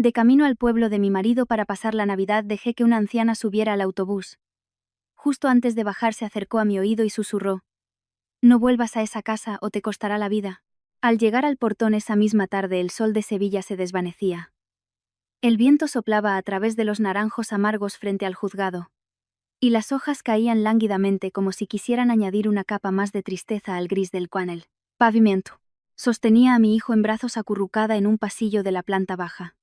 De camino al pueblo de mi marido para pasar la Navidad dejé que una anciana subiera al autobús. Justo antes de bajar se acercó a mi oído y susurró: «No vuelvas a esa casa o te costará la vida». Al llegar al portón esa misma tarde el sol de Sevilla se desvanecía. El viento soplaba a través de los naranjos amargos frente al juzgado. Y las hojas caían lánguidamente como si quisieran añadir una capa más de tristeza al gris del panel. Pavimento. Sostenía a mi hijo en brazos acurrucada en un pasillo de la planta baja.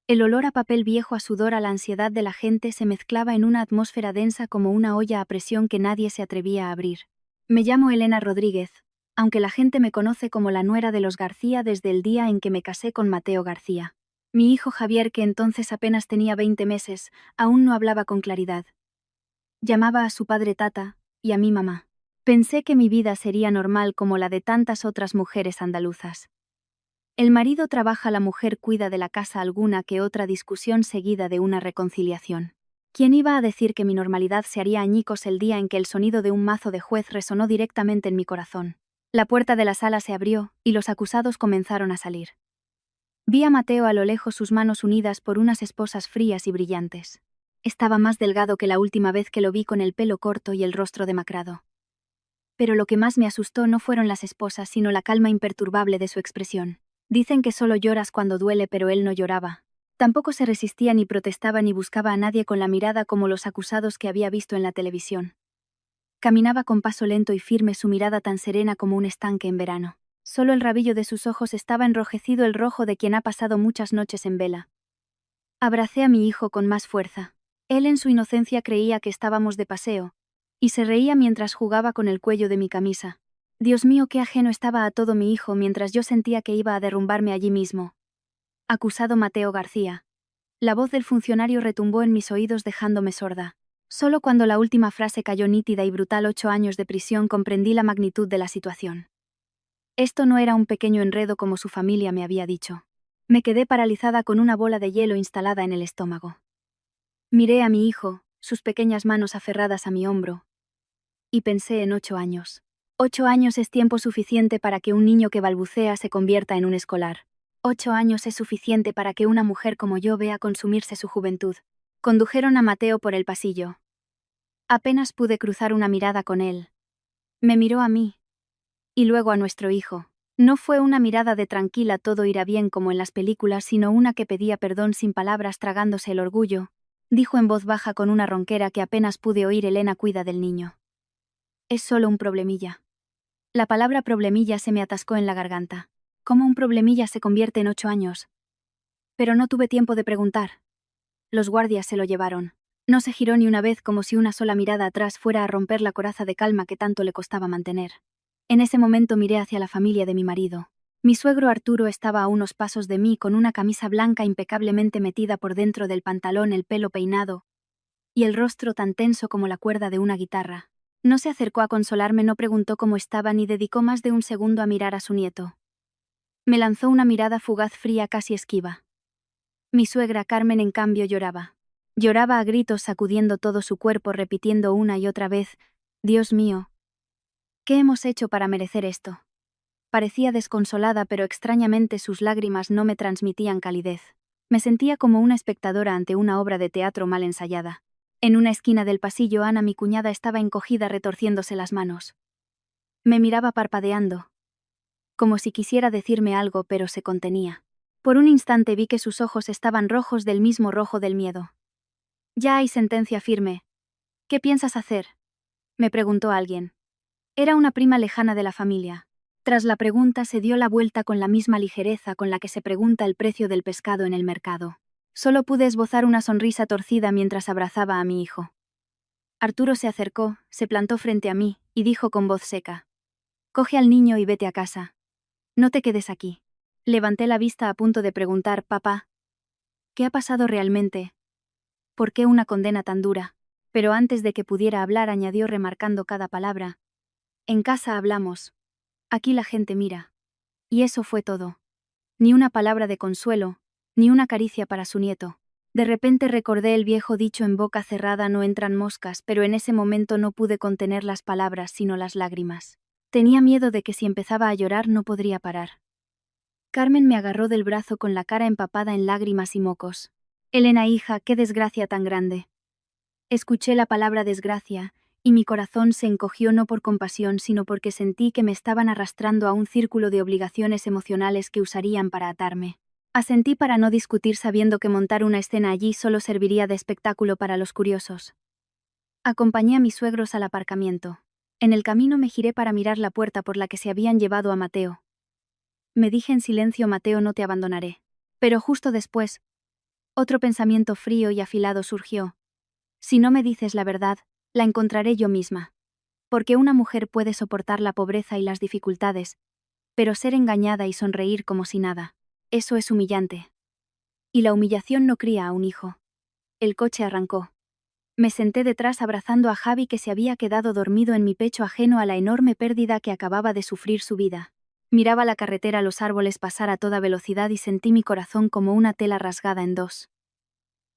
El olor a papel viejo, a sudor, a la ansiedad de la gente se mezclaba en una atmósfera densa como una olla a presión que nadie se atrevía a abrir. Me llamo Elena Rodríguez, aunque la gente me conoce como la nuera de los García desde el día en que me casé con Mateo García. Mi hijo Javier, que entonces apenas tenía 20 meses, aún no hablaba con claridad. Llamaba a su padre tata, y a mí mamá. Pensé que mi vida sería normal como la de tantas otras mujeres andaluzas. El marido trabaja, la mujer cuida de la casa, alguna que otra discusión seguida de una reconciliación. ¿Quién iba a decir que mi normalidad se haría añicos el día en que el sonido de un mazo de juez resonó directamente en mi corazón? La puerta de la sala se abrió, y los acusados comenzaron a salir. Vi a Mateo a lo lejos, sus manos unidas por unas esposas frías y brillantes. Estaba más delgado que la última vez que lo vi, con el pelo corto y el rostro demacrado. Pero lo que más me asustó no fueron las esposas, sino la calma imperturbable de su expresión. Dicen que solo lloras cuando duele, pero él no lloraba. Tampoco se resistía ni protestaba ni buscaba a nadie con la mirada como los acusados que había visto en la televisión. Caminaba con paso lento y firme, su mirada tan serena como un estanque en verano. Solo el rabillo de sus ojos estaba enrojecido, el rojo de quien ha pasado muchas noches en vela. Abracé a mi hijo con más fuerza. Él en su inocencia creía que estábamos de paseo, y se reía mientras jugaba con el cuello de mi camisa. Dios mío, qué ajeno estaba a todo mi hijo, mientras yo sentía que iba a derrumbarme allí mismo. Acusado Mateo García. La voz del funcionario retumbó en mis oídos dejándome sorda. Solo cuando la última frase cayó nítida y brutal: 8 años de prisión, comprendí la magnitud de la situación. Esto no era un pequeño enredo como su familia me había dicho. Me quedé paralizada con una bola de hielo instalada en el estómago. Miré a mi hijo, sus pequeñas manos aferradas a mi hombro, y pensé en 8 años. 8 años es tiempo suficiente para que un niño que balbucea se convierta en un escolar. 8 años es suficiente para que una mujer como yo vea consumirse su juventud. Condujeron a Mateo por el pasillo. Apenas pude cruzar una mirada con él. Me miró a mí. Y luego a nuestro hijo. No fue una mirada de tranquila, todo irá bien como en las películas, sino una que pedía perdón sin palabras, tragándose el orgullo. Dijo en voz baja con una ronquera que apenas pude oír: Elena, cuida del niño. Es solo un problemilla. La palabra problemilla se me atascó en la garganta. ¿Cómo un problemilla se convierte en 8 años? Pero no tuve tiempo de preguntar. Los guardias se lo llevaron. No se giró ni una vez, como si una sola mirada atrás fuera a romper la coraza de calma que tanto le costaba mantener. En ese momento miré hacia la familia de mi marido. Mi suegro Arturo estaba a unos pasos de mí con una camisa blanca impecablemente metida por dentro del pantalón, el pelo peinado, y el rostro tan tenso como la cuerda de una guitarra. No se acercó a consolarme, no preguntó cómo estaba, ni dedicó más de un segundo a mirar a su nieto. Me lanzó una mirada fugaz, fría, casi esquiva. Mi suegra Carmen, en cambio, lloraba. Lloraba a gritos, sacudiendo todo su cuerpo, repitiendo una y otra vez: Dios mío, ¿qué hemos hecho para merecer esto? Parecía desconsolada, pero extrañamente sus lágrimas no me transmitían calidez. Me sentía como una espectadora ante una obra de teatro mal ensayada. En una esquina del pasillo, Ana, mi cuñada, estaba encogida, retorciéndose las manos. Me miraba parpadeando, como si quisiera decirme algo, pero se contenía. Por un instante vi que sus ojos estaban rojos, del mismo rojo del miedo. Ya hay sentencia firme. ¿Qué piensas hacer?, me preguntó alguien. Era una prima lejana de la familia. Tras la pregunta se dio la vuelta con la misma ligereza con la que se pregunta el precio del pescado en el mercado. Solo pude esbozar una sonrisa torcida mientras abrazaba a mi hijo. Arturo se acercó, se plantó frente a mí, y dijo con voz seca: Coge al niño y vete a casa. No te quedes aquí. Levanté la vista a punto de preguntar: Papá, ¿qué ha pasado realmente? ¿Por qué una condena tan dura? Pero antes de que pudiera hablar añadió, remarcando cada palabra: En casa hablamos. Aquí la gente mira. Y eso fue todo. Ni una palabra de consuelo, ni una caricia para su nieto. De repente recordé el viejo dicho: en boca cerrada no entran moscas, pero en ese momento no pude contener las palabras sino las lágrimas. Tenía miedo de que si empezaba a llorar no podría parar. Carmen me agarró del brazo con la cara empapada en lágrimas y mocos. Elena, hija, qué desgracia tan grande. Escuché la palabra desgracia, y mi corazón se encogió no por compasión sino porque sentí que me estaban arrastrando a un círculo de obligaciones emocionales que usarían para atarme. Asentí para no discutir sabiendo que montar una escena allí solo serviría de espectáculo para los curiosos. Acompañé a mis suegros al aparcamiento. En el camino me giré para mirar la puerta por la que se habían llevado a Mateo. Me dije en silencio: Mateo, no te abandonaré. Pero justo después, otro pensamiento frío y afilado surgió. Si no me dices la verdad, la encontraré yo misma. Porque una mujer puede soportar la pobreza y las dificultades, pero ser engañada y sonreír como si nada, eso es humillante. Y la humillación no cría a un hijo. El coche arrancó. Me senté detrás abrazando a Javi, que se había quedado dormido en mi pecho, ajeno a la enorme pérdida que acababa de sufrir su vida. Miraba la carretera, los árboles pasar a toda velocidad y sentí mi corazón como una tela rasgada en dos.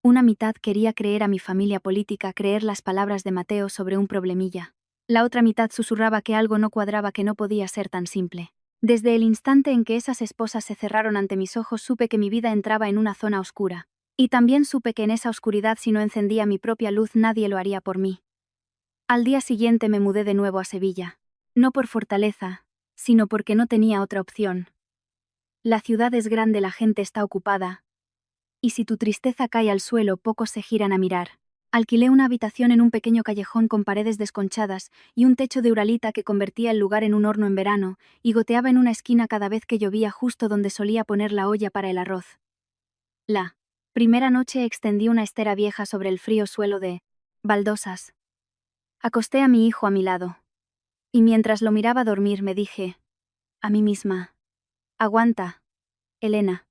Una mitad quería creer a mi familia política, creer las palabras de Mateo sobre un problemilla. La otra mitad susurraba que algo no cuadraba, que no podía ser tan simple. Desde el instante en que esas esposas se cerraron ante mis ojos, supe que mi vida entraba en una zona oscura. Y también supe que en esa oscuridad, si no encendía mi propia luz, nadie lo haría por mí. Al día siguiente me mudé de nuevo a Sevilla. No por fortaleza, sino porque no tenía otra opción. La ciudad es grande, la gente está ocupada. Y si tu tristeza cae al suelo, pocos se giran a mirar. Alquilé una habitación en un pequeño callejón con paredes desconchadas y un techo de uralita que convertía el lugar en un horno en verano, y goteaba en una esquina cada vez que llovía, justo donde solía poner la olla para el arroz. La primera noche extendí una estera vieja sobre el frío suelo de baldosas. Acosté a mi hijo a mi lado. Y mientras lo miraba dormir me dije a mí misma: aguanta, Elena.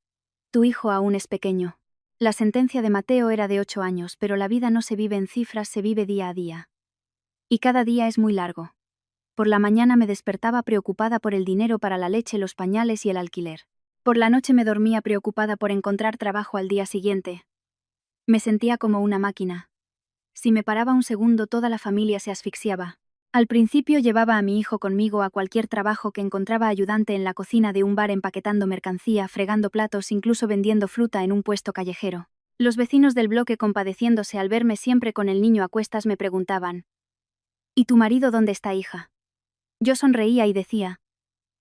Tu hijo aún es pequeño. La sentencia de Mateo era de 8 años, pero la vida no se vive en cifras, se vive día a día. Y cada día es muy largo. Por la mañana me despertaba preocupada por el dinero para la leche, los pañales y el alquiler. Por la noche me dormía preocupada por encontrar trabajo al día siguiente. Me sentía como una máquina. Si me paraba un segundo, toda la familia se asfixiaba. Al principio llevaba a mi hijo conmigo a cualquier trabajo que encontraba: ayudante en la cocina de un bar, empaquetando mercancía, fregando platos, incluso vendiendo fruta en un puesto callejero. Los vecinos del bloque, compadeciéndose al verme siempre con el niño a cuestas, me preguntaban: ¿y tu marido dónde está, hija? Yo sonreía y decía: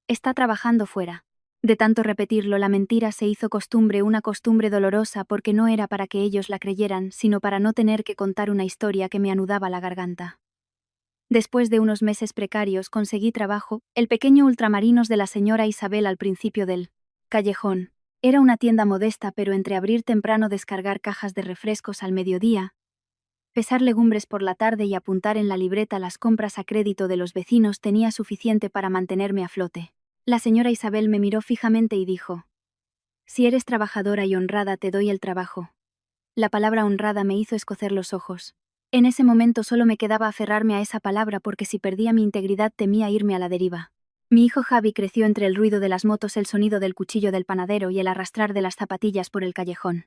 está trabajando fuera. De tanto repetirlo, la mentira se hizo costumbre, una costumbre dolorosa, porque no era para que ellos la creyeran, sino para no tener que contar una historia que me anudaba la garganta. Después de unos meses precarios conseguí trabajo, el pequeño Ultramarinos de la señora Isabel, al principio del callejón. Era una tienda modesta, pero entre abrir temprano, descargar cajas de refrescos al mediodía, pesar legumbres por la tarde y apuntar en la libreta las compras a crédito de los vecinos, tenía suficiente para mantenerme a flote. La señora Isabel me miró fijamente y dijo: si eres trabajadora y honrada, te doy el trabajo. La palabra honrada me hizo escocer los ojos. En ese momento solo me quedaba aferrarme a esa palabra, porque si perdía mi integridad temía irme a la deriva. Mi hijo Javi creció entre el ruido de las motos, el sonido del cuchillo del panadero y el arrastrar de las zapatillas por el callejón.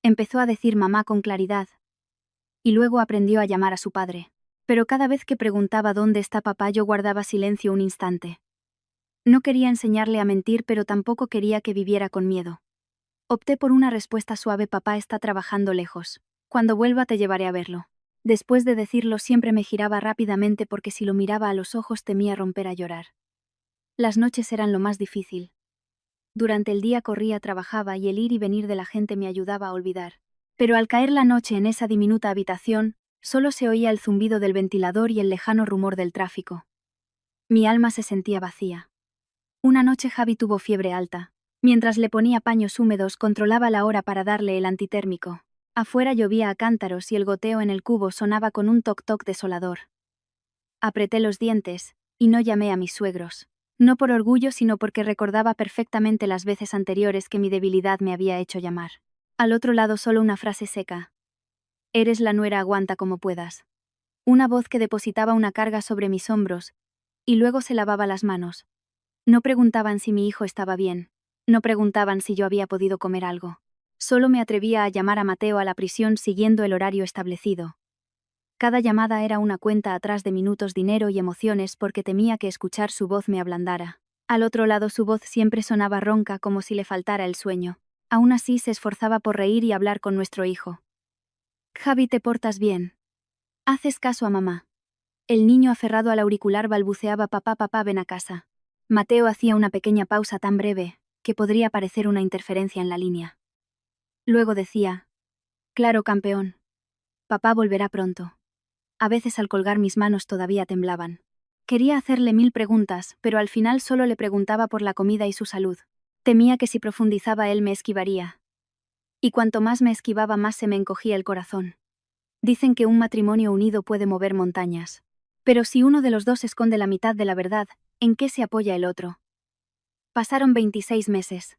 Empezó a decir mamá con claridad. Y luego aprendió a llamar a su padre. Pero cada vez que preguntaba dónde está papá, yo guardaba silencio un instante. No quería enseñarle a mentir, pero tampoco quería que viviera con miedo. Opté por una respuesta suave: papá está trabajando lejos. Cuando vuelva te llevaré a verlo. Después de decirlo siempre me giraba rápidamente, porque si lo miraba a los ojos temía romper a llorar. Las noches eran lo más difícil. Durante el día corría, trabajaba y el ir y venir de la gente me ayudaba a olvidar. Pero al caer la noche en esa diminuta habitación, solo se oía el zumbido del ventilador y el lejano rumor del tráfico. Mi alma se sentía vacía. Una noche Javi tuvo fiebre alta. Mientras le ponía paños húmedos, controlaba la hora para darle el antitérmico. Afuera llovía a cántaros y el goteo en el cubo sonaba con un toc-toc desolador. Apreté los dientes, y no llamé a mis suegros. No por orgullo, sino porque recordaba perfectamente las veces anteriores que mi debilidad me había hecho llamar. Al otro lado solo una frase seca: eres la nuera, aguanta como puedas. Una voz que depositaba una carga sobre mis hombros, y luego se lavaba las manos. No preguntaban si mi hijo estaba bien. No preguntaban si yo había podido comer algo. Solo me atrevía a llamar a Mateo a la prisión siguiendo el horario establecido. Cada llamada era una cuenta atrás de minutos, dinero y emociones, porque temía que escuchar su voz me ablandara. Al otro lado su voz siempre sonaba ronca como si le faltara el sueño. Aún así se esforzaba por reír y hablar con nuestro hijo. Javi, ¿te portas bien? ¿Haces caso a mamá? El niño aferrado al auricular balbuceaba: papá, papá, ven a casa. Mateo hacía una pequeña pausa tan breve, que podría parecer una interferencia en la línea. Luego decía: claro, campeón. Papá volverá pronto. A veces al colgar mis manos todavía temblaban. Quería hacerle 1000 preguntas, pero al final solo le preguntaba por la comida y su salud. Temía que si profundizaba él me esquivaría. Y cuanto más me esquivaba, más se me encogía el corazón. Dicen que un matrimonio unido puede mover montañas. Pero si uno de los dos esconde la mitad de la verdad, ¿en qué se apoya el otro? Pasaron 26 meses.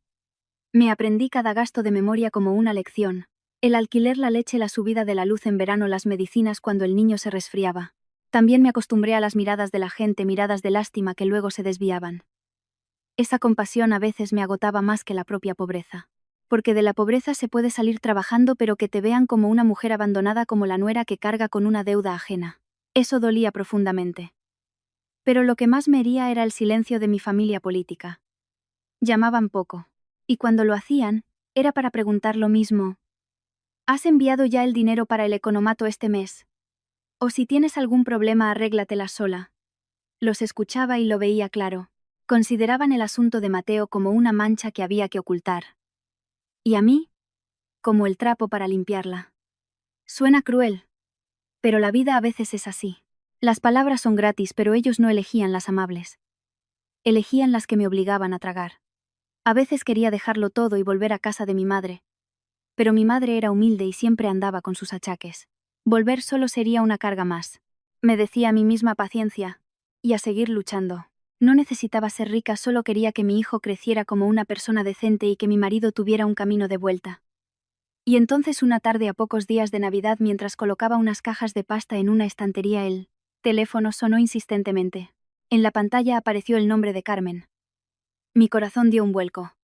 Me aprendí cada gasto de memoria como una lección. El alquiler, la leche, la subida de la luz en verano, las medicinas cuando el niño se resfriaba. También me acostumbré a las miradas de la gente, miradas de lástima que luego se desviaban. Esa compasión a veces me agotaba más que la propia pobreza. Porque de la pobreza se puede salir trabajando, pero que te vean como una mujer abandonada, como la nuera que carga con una deuda ajena. Eso dolía profundamente. Pero lo que más me hería era el silencio de mi familia política. Llamaban poco. Y cuando lo hacían, era para preguntar lo mismo. ¿Has enviado ya el dinero para el economato este mes? O si tienes algún problema, arréglatela sola. Los escuchaba y lo veía claro. Consideraban el asunto de Mateo como una mancha que había que ocultar. Y a mí, como el trapo para limpiarla. Suena cruel. Pero la vida a veces es así. Las palabras son gratis, pero ellos no elegían las amables. Elegían las que me obligaban a tragar. A veces quería dejarlo todo y volver a casa de mi madre. Pero mi madre era humilde y siempre andaba con sus achaques. Volver solo sería una carga más. Me decía a mí misma: paciencia. Y a seguir luchando. No necesitaba ser rica, solo quería que mi hijo creciera como una persona decente y que mi marido tuviera un camino de vuelta. Y entonces una tarde a pocos días de Navidad, mientras colocaba unas cajas de pasta en una estantería, el teléfono sonó insistentemente. En la pantalla apareció el nombre de Carmen. Mi corazón dio un vuelco.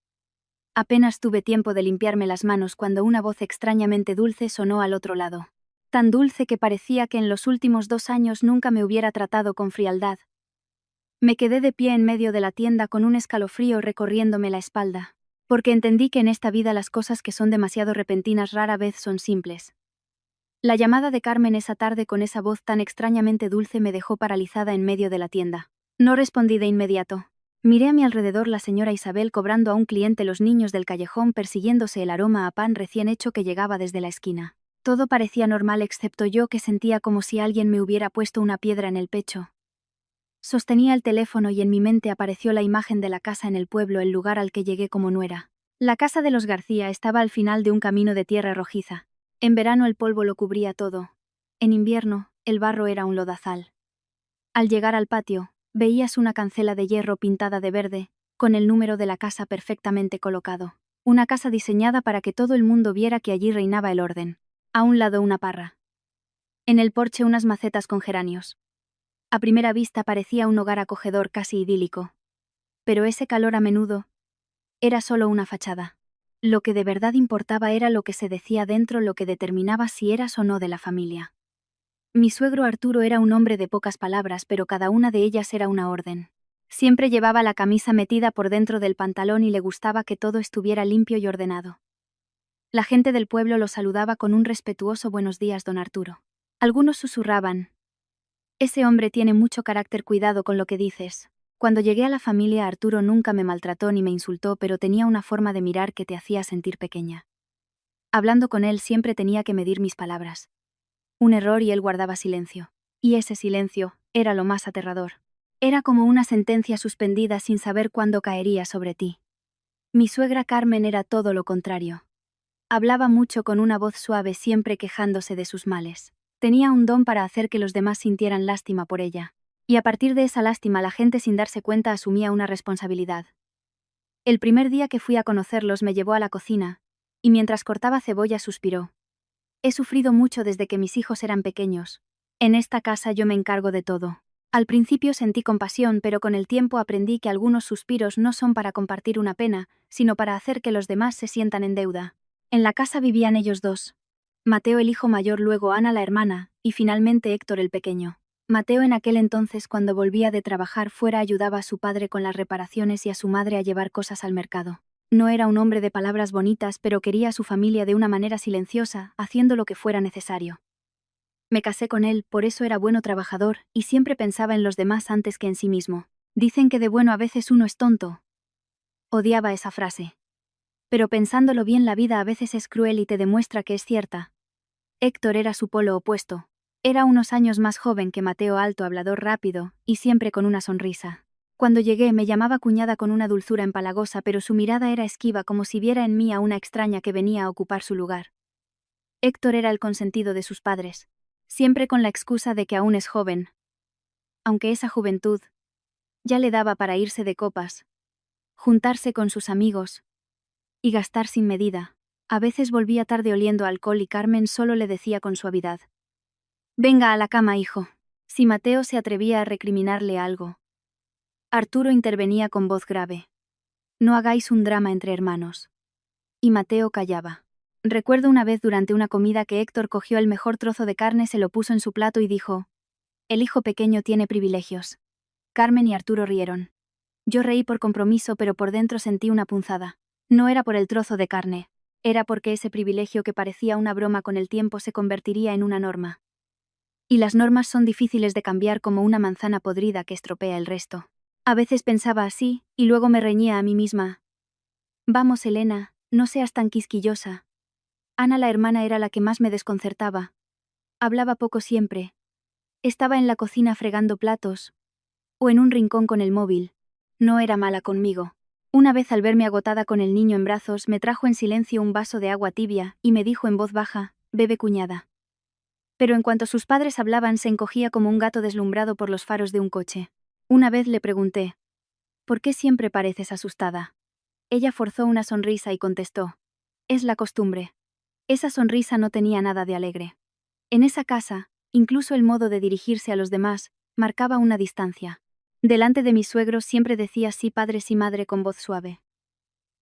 Apenas tuve tiempo de limpiarme las manos cuando una voz extrañamente dulce sonó al otro lado. Tan dulce que parecía que en los últimos 2 años nunca me hubiera tratado con frialdad. Me quedé de pie en medio de la tienda con un escalofrío recorriéndome la espalda. Porque entendí que en esta vida las cosas que son demasiado repentinas rara vez son simples. La llamada de Carmen esa tarde con esa voz tan extrañamente dulce me dejó paralizada en medio de la tienda. No respondí de inmediato. Miré a mi alrededor: la señora Isabel cobrando a un cliente, los niños del callejón persiguiéndose, el aroma a pan recién hecho que llegaba desde la esquina. Todo parecía normal excepto yo, que sentía como si alguien me hubiera puesto una piedra en el pecho. Sostenía el teléfono y en mi mente apareció la imagen de la casa en el pueblo, el lugar al que llegué como nuera. La casa de los García estaba al final de un camino de tierra rojiza. En verano el polvo lo cubría todo. En invierno, el barro era un lodazal. Al llegar al patio, veías una cancela de hierro pintada de verde, con el número de la casa perfectamente colocado. Una casa diseñada para que todo el mundo viera que allí reinaba el orden. A un lado una parra. En el porche unas macetas con geranios. A primera vista parecía un hogar acogedor, casi idílico. Pero ese calor a menudo era solo una fachada. Lo que de verdad importaba era lo que se decía dentro, lo que determinaba si eras o no de la familia. Mi suegro Arturo era un hombre de pocas palabras, pero cada una de ellas era una orden. Siempre llevaba la camisa metida por dentro del pantalón y le gustaba que todo estuviera limpio y ordenado. La gente del pueblo lo saludaba con un respetuoso buenos días, don Arturo. Algunos susurraban: ese hombre tiene mucho carácter, cuidado con lo que dices. Cuando llegué a la familia, Arturo nunca me maltrató ni me insultó, pero tenía una forma de mirar que te hacía sentir pequeña. Hablando con él siempre tenía que medir mis palabras. Un error y él guardaba silencio. Y ese silencio era lo más aterrador. Era como una sentencia suspendida sin saber cuándo caería sobre ti. Mi suegra Carmen era todo lo contrario. Hablaba mucho con una voz suave, siempre quejándose de sus males. Tenía un don para hacer que los demás sintieran lástima por ella. Y a partir de esa lástima la gente, sin darse cuenta, asumía una responsabilidad. El primer día que fui a conocerlos me llevó a la cocina, y mientras cortaba cebolla suspiró. He sufrido mucho desde que mis hijos eran pequeños. En esta casa yo me encargo de todo. Al principio sentí compasión, pero con el tiempo aprendí que algunos suspiros no son para compartir una pena, sino para hacer que los demás se sientan en deuda. En la casa vivían ellos dos. Mateo el hijo mayor, luego Ana la hermana, y finalmente Héctor el pequeño. Mateo en aquel entonces, cuando volvía de trabajar fuera, ayudaba a su padre con las reparaciones y a su madre a llevar cosas al mercado. No era un hombre de palabras bonitas, pero quería a su familia de una manera silenciosa, haciendo lo que fuera necesario. Me casé con él, por eso era bueno trabajador, y siempre pensaba en los demás antes que en sí mismo. Dicen que de bueno a veces uno es tonto. Odiaba esa frase. Pero pensándolo bien, la vida a veces es cruel y te demuestra que es cierta. Héctor era su polo opuesto. Era unos años más joven que Mateo, alto, hablador rápido, y siempre con una sonrisa. Cuando llegué me llamaba cuñada con una dulzura empalagosa, pero su mirada era esquiva, como si viera en mí a una extraña que venía a ocupar su lugar. Héctor era el consentido de sus padres, siempre con la excusa de que aún es joven. Aunque esa juventud ya le daba para irse de copas, juntarse con sus amigos y gastar sin medida. A veces volvía tarde oliendo a alcohol y Carmen solo le decía con suavidad: «Venga a la cama, hijo». Si Mateo se atrevía a recriminarle algo, Arturo intervenía con voz grave: «No hagáis un drama entre hermanos». Y Mateo callaba. Recuerdo una vez durante una comida que Héctor cogió el mejor trozo de carne, se lo puso en su plato y dijo: «El hijo pequeño tiene privilegios». Carmen y Arturo rieron. Yo reí por compromiso, pero por dentro sentí una punzada. No era por el trozo de carne, era porque ese privilegio que parecía una broma con el tiempo se convertiría en una norma. Y las normas son difíciles de cambiar, como una manzana podrida que estropea el resto. A veces pensaba así, y luego me reñía a mí misma: «Vamos, Elena, no seas tan quisquillosa». Ana, la hermana, era la que más me desconcertaba. Hablaba poco siempre. Estaba en la cocina fregando platos, o en un rincón con el móvil. No era mala conmigo. Una vez, al verme agotada con el niño en brazos, me trajo en silencio un vaso de agua tibia y me dijo en voz baja: «Bebe, cuñada». Pero en cuanto sus padres hablaban, se encogía como un gato deslumbrado por los faros de un coche. Una vez le pregunté: «¿Por qué siempre pareces asustada?». Ella forzó una sonrisa y contestó: «Es la costumbre». Esa sonrisa no tenía nada de alegre. En esa casa, incluso el modo de dirigirse a los demás marcaba una distancia. Delante de mis suegros siempre decía sí padre, sí madre, con voz suave.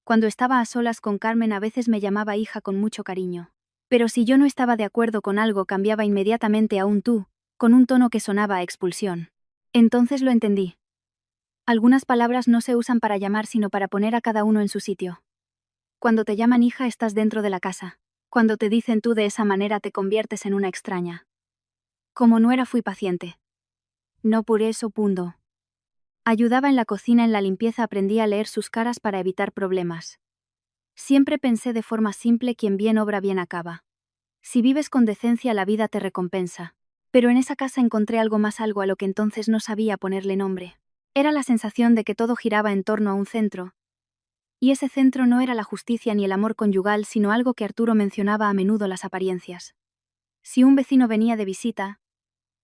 Cuando estaba a solas con Carmen, a veces me llamaba hija con mucho cariño. Pero si yo no estaba de acuerdo con algo, cambiaba inmediatamente a un tú, con un tono que sonaba a expulsión. Entonces lo entendí. Algunas palabras no se usan para llamar, sino para poner a cada uno en su sitio. Cuando te llaman hija, estás dentro de la casa. Cuando te dicen tú de esa manera, te conviertes en una extraña. Como nuera fui paciente. No por eso pundo. Ayudaba en la cocina, en la limpieza, aprendí a leer sus caras para evitar problemas. Siempre pensé de forma simple: quien bien obra, bien acaba. Si vives con decencia, la vida te recompensa. Pero en esa casa encontré algo más, algo a lo que entonces no sabía ponerle nombre. Era la sensación de que todo giraba en torno a un centro. Y ese centro no era la justicia ni el amor conyugal, sino algo que Arturo mencionaba a menudo: las apariencias. Si un vecino venía de visita,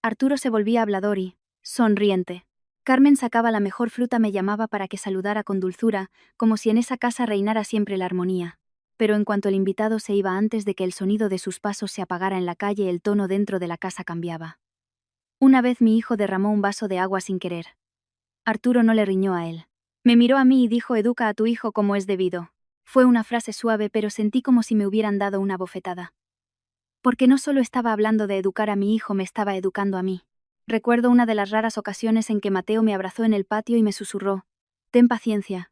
Arturo se volvía hablador y sonriente. Carmen sacaba la mejor fruta, me llamaba para que saludara con dulzura, como si en esa casa reinara siempre la armonía. Pero en cuanto el invitado se iba, antes de que el sonido de sus pasos se apagara en la calle, el tono dentro de la casa cambiaba. Una vez mi hijo derramó un vaso de agua sin querer. Arturo no le riñó a él. Me miró a mí y dijo: «Educa a tu hijo como es debido». Fue una frase suave, pero sentí como si me hubieran dado una bofetada. Porque no solo estaba hablando de educar a mi hijo, me estaba educando a mí. Recuerdo una de las raras ocasiones en que Mateo me abrazó en el patio y me susurró: «Ten paciencia».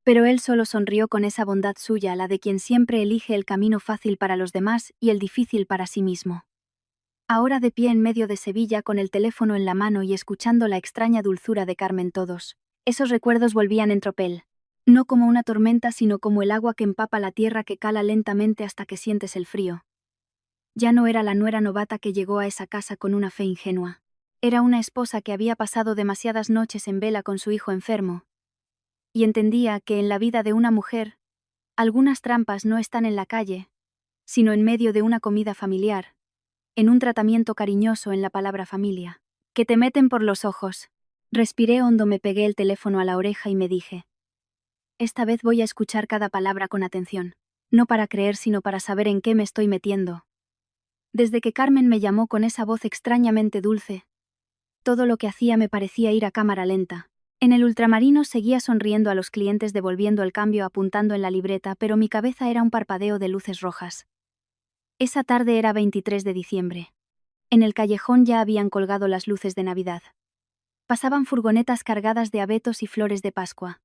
Pero él solo sonrió con esa bondad suya, la de quien siempre elige el camino fácil para los demás y el difícil para sí mismo. Ahora, de pie en medio de Sevilla, con el teléfono en la mano y escuchando la extraña dulzura de Carmen, todos esos recuerdos volvían en tropel. No como una tormenta, sino como el agua que empapa la tierra, que cala lentamente hasta que sientes el frío. Ya no era la nuera novata que llegó a esa casa con una fe ingenua. Era una esposa que había pasado demasiadas noches en vela con su hijo enfermo. Y entendía que en la vida de una mujer, algunas trampas no están en la calle, sino en medio de una comida familiar, en un tratamiento cariñoso, en la palabra familia, que te meten por los ojos. Respiré hondo, me pegué el teléfono a la oreja y me dije: «Esta vez voy a escuchar cada palabra con atención, no para creer, sino para saber en qué me estoy metiendo». Desde que Carmen me llamó con esa voz extrañamente dulce, todo lo que hacía me parecía ir a cámara lenta. En el ultramarino seguía sonriendo a los clientes, devolviendo el cambio, apuntando en la libreta, pero mi cabeza era un parpadeo de luces rojas. Esa tarde era 23 de diciembre. En el callejón ya habían colgado las luces de Navidad. Pasaban furgonetas cargadas de abetos y flores de Pascua.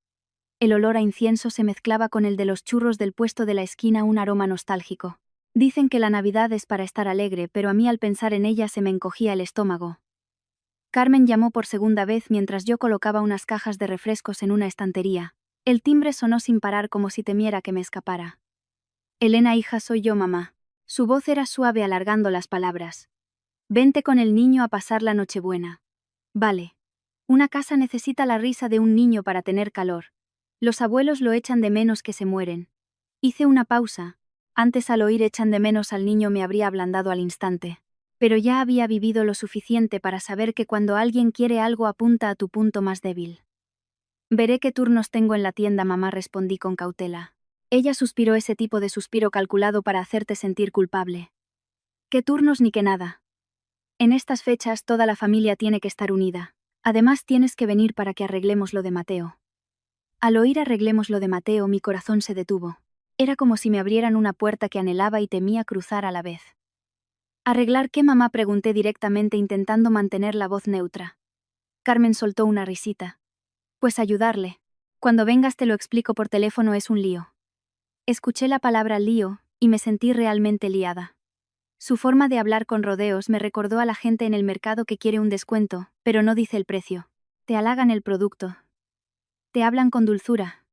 El olor a incienso se mezclaba con el de los churros del puesto de la esquina, un aroma nostálgico. Dicen que la Navidad es para estar alegre, pero a mí al pensar en ella se me encogía el estómago. Carmen llamó por segunda vez mientras yo colocaba unas cajas de refrescos en una estantería. El timbre sonó sin parar como si temiera que me escapara. Elena, hija, soy yo, mamá. Su voz era suave alargando las palabras. Vente con el niño a pasar la Nochebuena. Vale. Una casa necesita la risa de un niño para tener calor. Los abuelos lo echan de menos que se mueren. Hice una pausa. Antes al oír echan de menos al niño me habría ablandado al instante. Pero ya había vivido lo suficiente para saber que cuando alguien quiere algo apunta a tu punto más débil. Veré qué turnos tengo en la tienda, mamá, respondí con cautela. Ella suspiró, ese tipo de suspiro calculado para hacerte sentir culpable. ¿Qué turnos ni qué nada? En estas fechas toda la familia tiene que estar unida. Además tienes que venir para que arreglemos lo de Mateo. Al oír arreglemos lo de Mateo, mi corazón se detuvo. Era como si me abrieran una puerta que anhelaba y temía cruzar a la vez. ¿Arreglar qué, mamá?, pregunté directamente intentando mantener la voz neutra. Carmen soltó una risita. Pues ayudarle. Cuando vengas te lo explico por teléfono, es un lío. Escuché la palabra lío, y me sentí realmente liada. Su forma de hablar con rodeos me recordó a la gente en el mercado que quiere un descuento, pero no dice el precio. Te halagan el producto. Te hablan con dulzura.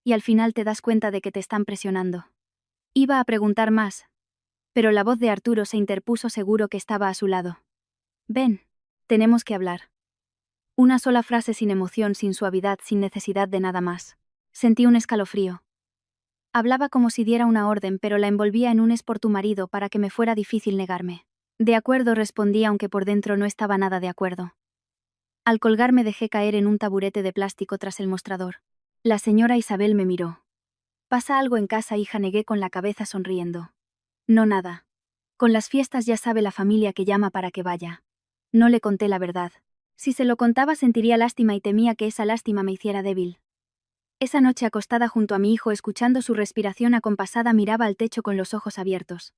Y al final te das cuenta de que te están presionando. Iba a preguntar más, pero la voz de Arturo se interpuso, seguro que estaba a su lado. Ven, tenemos que hablar. Una sola frase sin emoción, sin suavidad, sin necesidad de nada más. Sentí un escalofrío. Hablaba como si diera una orden, pero la envolvía en un "es por tu marido" para que me fuera difícil negarme. De acuerdo, respondí, aunque por dentro no estaba nada de acuerdo. Al colgar me dejé caer en un taburete de plástico tras el mostrador. La señora Isabel me miró. ¿Pasa algo en casa, hija?, negué con la cabeza sonriendo. No, nada. Con las fiestas ya sabe la familia que llama para que vaya. No le conté la verdad. Si se lo contaba sentiría lástima y temía que esa lástima me hiciera débil. Esa noche, acostada junto a mi hijo, escuchando su respiración acompasada, miraba al techo con los ojos abiertos.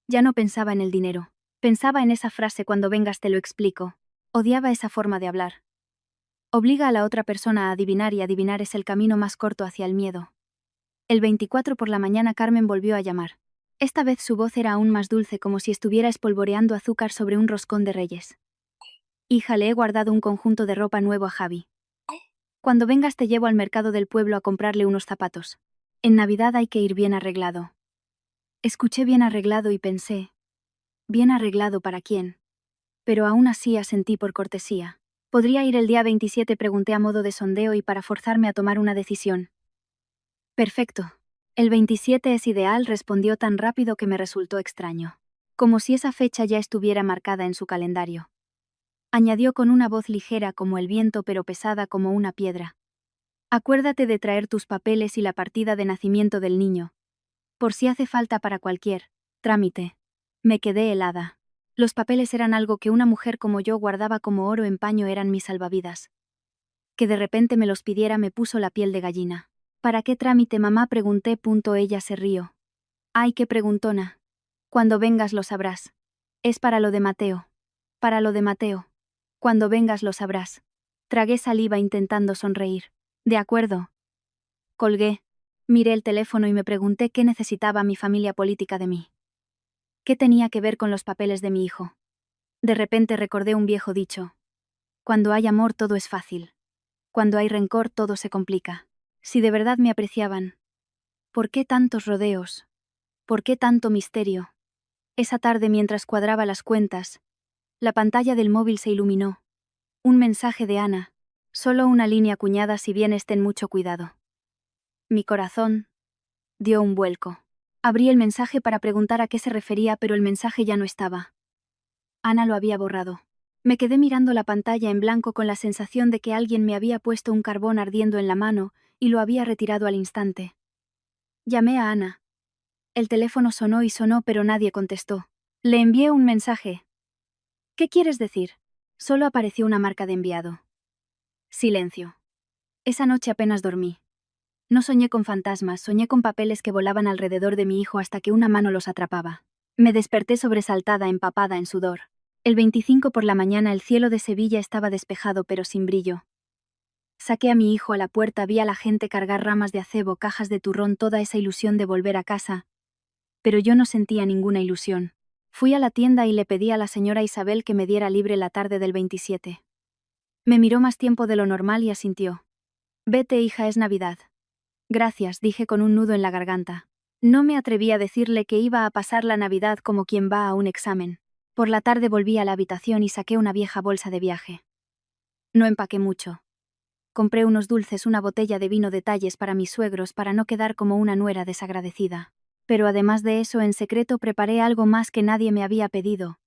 Ya no pensaba en el dinero. Pensaba en esa frase, cuando vengas te lo explico. Odiaba esa forma de hablar. Obliga a la otra persona a adivinar, y adivinar es el camino más corto hacia el miedo. El 24 por la mañana Carmen volvió a llamar. Esta vez su voz era aún más dulce, como si estuviera espolvoreando azúcar sobre un roscón de reyes. Hija, le he guardado un conjunto de ropa nuevo a Javi. Cuando vengas te llevo al mercado del pueblo a comprarle unos zapatos. En Navidad hay que ir bien arreglado. Escuché bien arreglado y pensé, ¿bien arreglado para quién? Pero aún así asentí por cortesía. ¿Podría ir el día 27?, pregunté a modo de sondeo y para forzarme a tomar una decisión. Perfecto. El 27 es ideal, respondió tan rápido que me resultó extraño. Como si esa fecha ya estuviera marcada en su calendario. Añadió con una voz ligera como el viento, pero pesada como una piedra. Acuérdate de traer tus papeles y la partida de nacimiento del niño. Por si hace falta para cualquier trámite. Me quedé helada. Los papeles eran algo que una mujer como yo guardaba como oro en paño, eran mis salvavidas. Que de repente me los pidiera me puso la piel de gallina. ¿Para qué trámite, mamá?, pregunté. Ella se rió. Ay, qué preguntona. Cuando vengas lo sabrás. Es para lo de Mateo. Para lo de Mateo. Cuando vengas lo sabrás. Tragué saliva intentando sonreír. De acuerdo. Colgué. Miré el teléfono y me pregunté qué necesitaba mi familia política de mí. ¿Qué tenía que ver con los papeles de mi hijo? De repente recordé un viejo dicho. Cuando hay amor todo es fácil. Cuando hay rencor todo se complica. Si de verdad me apreciaban. ¿Por qué tantos rodeos? ¿Por qué tanto misterio? Esa tarde, mientras cuadraba las cuentas, la pantalla del móvil se iluminó. Un mensaje de Ana. Solo una línea acuñada: si vienes ten mucho cuidado. Mi corazón dio un vuelco. Abrí el mensaje para preguntar a qué se refería, pero el mensaje ya no estaba. Ana lo había borrado. Me quedé mirando la pantalla en blanco con la sensación de que alguien me había puesto un carbón ardiendo en la mano y lo había retirado al instante. Llamé a Ana. El teléfono sonó y sonó, pero nadie contestó. Le envié un mensaje. ¿Qué quieres decir? Solo apareció una marca de enviado. Silencio. Esa noche apenas dormí. No soñé con fantasmas, soñé con papeles que volaban alrededor de mi hijo hasta que una mano los atrapaba. Me desperté sobresaltada, empapada en sudor. El 25 por la mañana el cielo de Sevilla estaba despejado pero sin brillo. Saqué a mi hijo a la puerta, vi a la gente cargar ramas de acebo, cajas de turrón, toda esa ilusión de volver a casa. Pero yo no sentía ninguna ilusión. Fui a la tienda y le pedí a la señora Isabel que me diera libre la tarde del 27. Me miró más tiempo de lo normal y asintió. Vete, hija, es Navidad. Gracias, dije con un nudo en la garganta. No me atreví a decirle que iba a pasar la Navidad como quien va a un examen. Por la tarde volví a la habitación y saqué una vieja bolsa de viaje. No empaqué mucho. Compré unos dulces, una botella de vino de Talles para mis suegros para no quedar como una nuera desagradecida. Pero además de eso, en secreto preparé algo más que nadie me había pedido.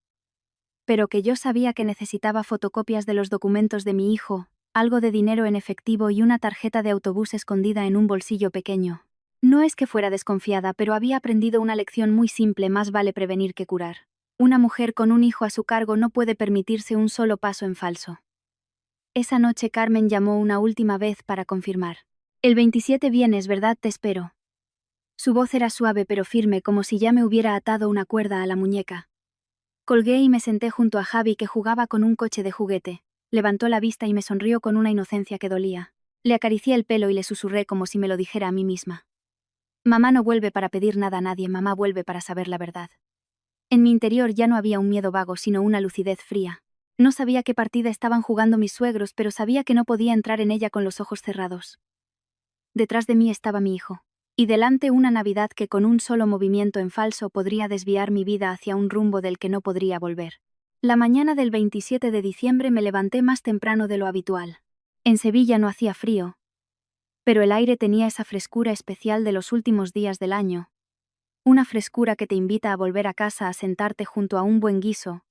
Pero que yo sabía que necesitaba: fotocopias de los documentos de mi hijo, algo de dinero en efectivo y una tarjeta de autobús escondida en un bolsillo pequeño. No es que fuera desconfiada, pero había aprendido una lección muy simple: más vale prevenir que curar. Una mujer con un hijo a su cargo no puede permitirse un solo paso en falso. Esa noche Carmen llamó una última vez para confirmar. El 27 vienes, ¿verdad? Te espero. Su voz era suave pero firme, como si ya me hubiera atado una cuerda a la muñeca. Colgué y me senté junto a Javi, que jugaba con un coche de juguete. Levantó la vista y me sonrió con una inocencia que dolía. Le acaricié el pelo y le susurré como si me lo dijera a mí misma. Mamá no vuelve para pedir nada a nadie, mamá vuelve para saber la verdad. En mi interior ya no había un miedo vago, sino una lucidez fría. No sabía qué partida estaban jugando mis suegros, pero sabía que no podía entrar en ella con los ojos cerrados. Detrás de mí estaba mi hijo. Y delante una Navidad que con un solo movimiento en falso podría desviar mi vida hacia un rumbo del que no podría volver. La mañana del 27 de diciembre me levanté más temprano de lo habitual. En Sevilla no hacía frío, pero el aire tenía esa frescura especial de los últimos días del año. Una frescura que te invita a volver a casa, a sentarte junto a un buen guiso,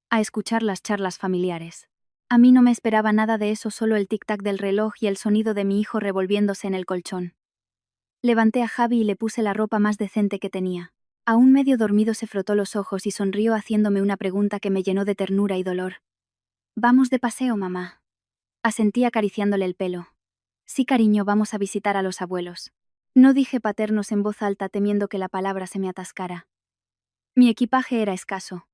a escuchar las charlas familiares. A mí no me esperaba nada de eso, solo el tic-tac del reloj y el sonido de mi hijo revolviéndose en el colchón. Levanté a Javi y le puse la ropa más decente que tenía. Aún medio dormido se frotó los ojos y sonrió haciéndome una pregunta que me llenó de ternura y dolor. «¿Vamos de paseo, mamá?», asentí acariciándole el pelo. «Sí, cariño, vamos a visitar a los abuelos». No dije paternos en voz alta, temiendo que la palabra se me atascara. Mi equipaje era escaso.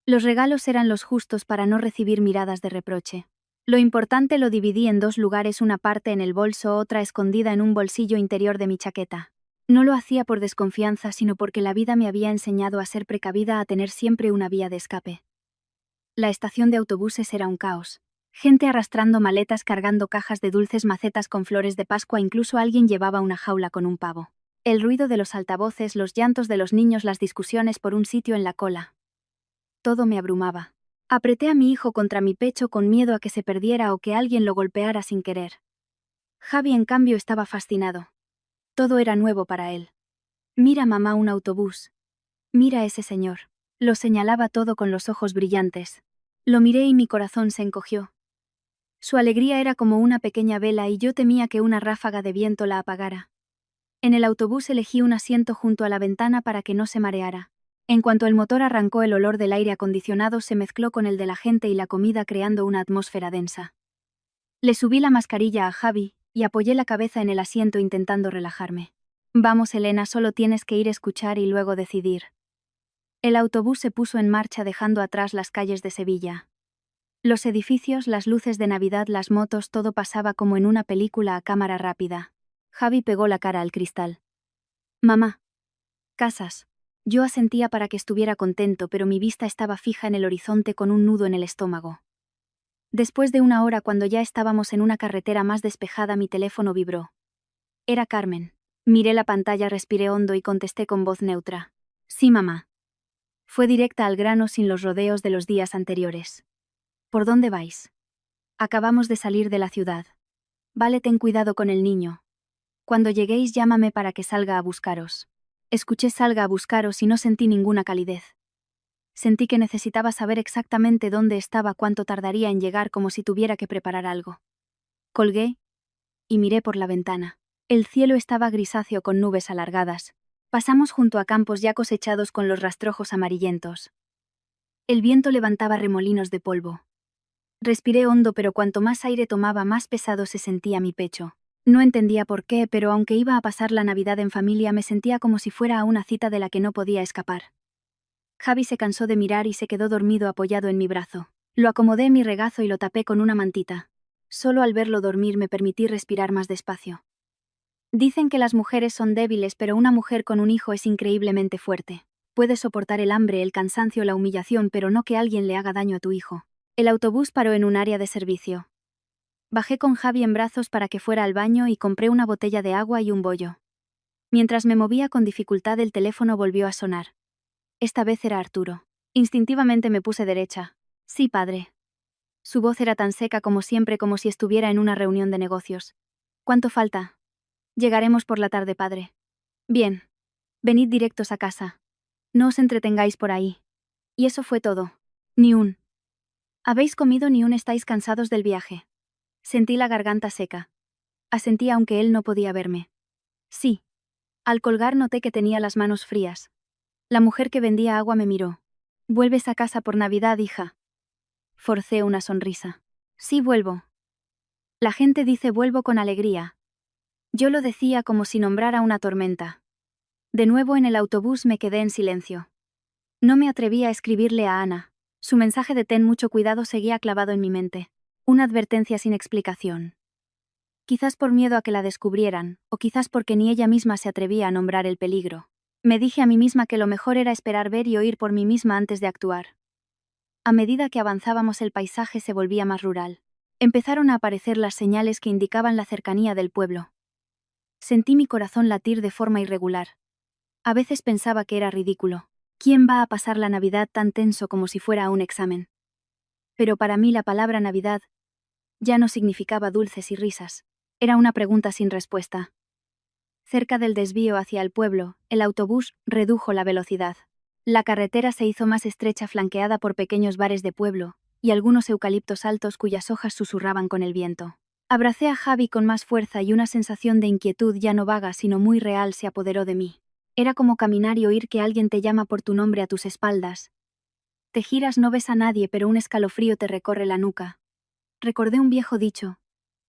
Los regalos eran los justos para no recibir miradas de reproche. Lo importante lo dividí en dos lugares, una parte en el bolso, otra escondida en un bolsillo interior de mi chaqueta. No lo hacía por desconfianza, sino porque la vida me había enseñado a ser precavida, a tener siempre una vía de escape. La estación de autobuses era un caos. Gente arrastrando maletas, cargando cajas de dulces, macetas con flores de Pascua, incluso alguien llevaba una jaula con un pavo. El ruido de los altavoces, los llantos de los niños, las discusiones por un sitio en la cola. Todo me abrumaba. Apreté a mi hijo contra mi pecho con miedo a que se perdiera o que alguien lo golpeara sin querer. Javi, en cambio, estaba fascinado. Todo era nuevo para él. «Mira, mamá, un autobús. Mira a ese señor». Lo señalaba todo con los ojos brillantes. Lo miré y mi corazón se encogió. Su alegría era como una pequeña vela y yo temía que una ráfaga de viento la apagara. En el autobús elegí un asiento junto a la ventana para que no se mareara. En cuanto el motor arrancó, el olor del aire acondicionado se mezcló con el de la gente y la comida, creando una atmósfera densa. Le subí la mascarilla a Javi y apoyé la cabeza en el asiento intentando relajarme. «Vamos, Elena, solo tienes que ir a escuchar y luego decidir». El autobús se puso en marcha, dejando atrás las calles de Sevilla. Los edificios, las luces de Navidad, las motos, todo pasaba como en una película a cámara rápida. Javi pegó la cara al cristal. «Mamá. Casas». Yo asentía para que estuviera contento, pero mi vista estaba fija en el horizonte con un nudo en el estómago. Después de una hora, cuando ya estábamos en una carretera más despejada, mi teléfono vibró. Era Carmen. Miré la pantalla, respiré hondo y contesté con voz neutra. «Sí, mamá». Fue directa al grano, sin los rodeos de los días anteriores. «¿Por dónde vais?» «Acabamos de salir de la ciudad». «Vale, ten cuidado con el niño. Cuando lleguéis llámame para que salga a buscaros». Escuché «salga a buscaros» y no sentí ninguna calidez. Sentí que necesitaba saber exactamente dónde estaba, cuánto tardaría en llegar, como si tuviera que preparar algo. Colgué y miré por la ventana. El cielo estaba grisáceo con nubes alargadas. Pasamos junto a campos ya cosechados con los rastrojos amarillentos. El viento levantaba remolinos de polvo. Respiré hondo, pero cuanto más aire tomaba, más pesado se sentía mi pecho. No entendía por qué, pero aunque iba a pasar la Navidad en familia, me sentía como si fuera a una cita de la que no podía escapar. Javi se cansó de mirar y se quedó dormido apoyado en mi brazo. Lo acomodé en mi regazo y lo tapé con una mantita. Solo al verlo dormir me permití respirar más despacio. Dicen que las mujeres son débiles, pero una mujer con un hijo es increíblemente fuerte. Puede soportar el hambre, el cansancio, la humillación, pero no que alguien le haga daño a tu hijo. El autobús paró en un área de servicio. Bajé con Javi en brazos para que fuera al baño y compré una botella de agua y un bollo. Mientras me movía con dificultad, el teléfono volvió a sonar. Esta vez era Arturo. Instintivamente me puse derecha. Sí, padre. Su voz era tan seca como siempre, como si estuviera en una reunión de negocios. ¿Cuánto falta? Llegaremos por la tarde, padre. Bien. Venid directos a casa. No os entretengáis por ahí. Y eso fue todo. Ni un. ¿Habéis comido ni un? ¿Estáis cansados del viaje? Sentí la garganta seca. Asentí aunque él no podía verme. Sí. Al colgar noté que tenía las manos frías. La mujer que vendía agua me miró. ¿Vuelves a casa por Navidad, hija? Forcé una sonrisa. Sí, vuelvo. La gente dice vuelvo con alegría. Yo lo decía como si nombrara una tormenta. De nuevo en el autobús me quedé en silencio. No me atreví a escribirle a Ana. Su mensaje de ten mucho cuidado seguía clavado en mi mente. Una advertencia sin explicación. Quizás por miedo a que la descubrieran, o quizás porque ni ella misma se atrevía a nombrar el peligro. Me dije a mí misma que lo mejor era esperar ver y oír por mí misma antes de actuar. A medida que avanzábamos el paisaje se volvía más rural. Empezaron a aparecer las señales que indicaban la cercanía del pueblo. Sentí mi corazón latir de forma irregular. A veces pensaba que era ridículo. ¿Quién va a pasar la Navidad tan tenso como si fuera un examen? Pero para mí la palabra Navidad ya no significaba dulces y risas. Era una pregunta sin respuesta. Cerca del desvío hacia el pueblo, el autobús redujo la velocidad. La carretera se hizo más estrecha, flanqueada por pequeños bares de pueblo, y algunos eucaliptos altos cuyas hojas susurraban con el viento. Abracé a Javi con más fuerza y una sensación de inquietud ya no vaga sino muy real se apoderó de mí. Era como caminar y oír que alguien te llama por tu nombre a tus espaldas. Te giras, no ves a nadie, pero un escalofrío te recorre la nuca. Recordé un viejo dicho.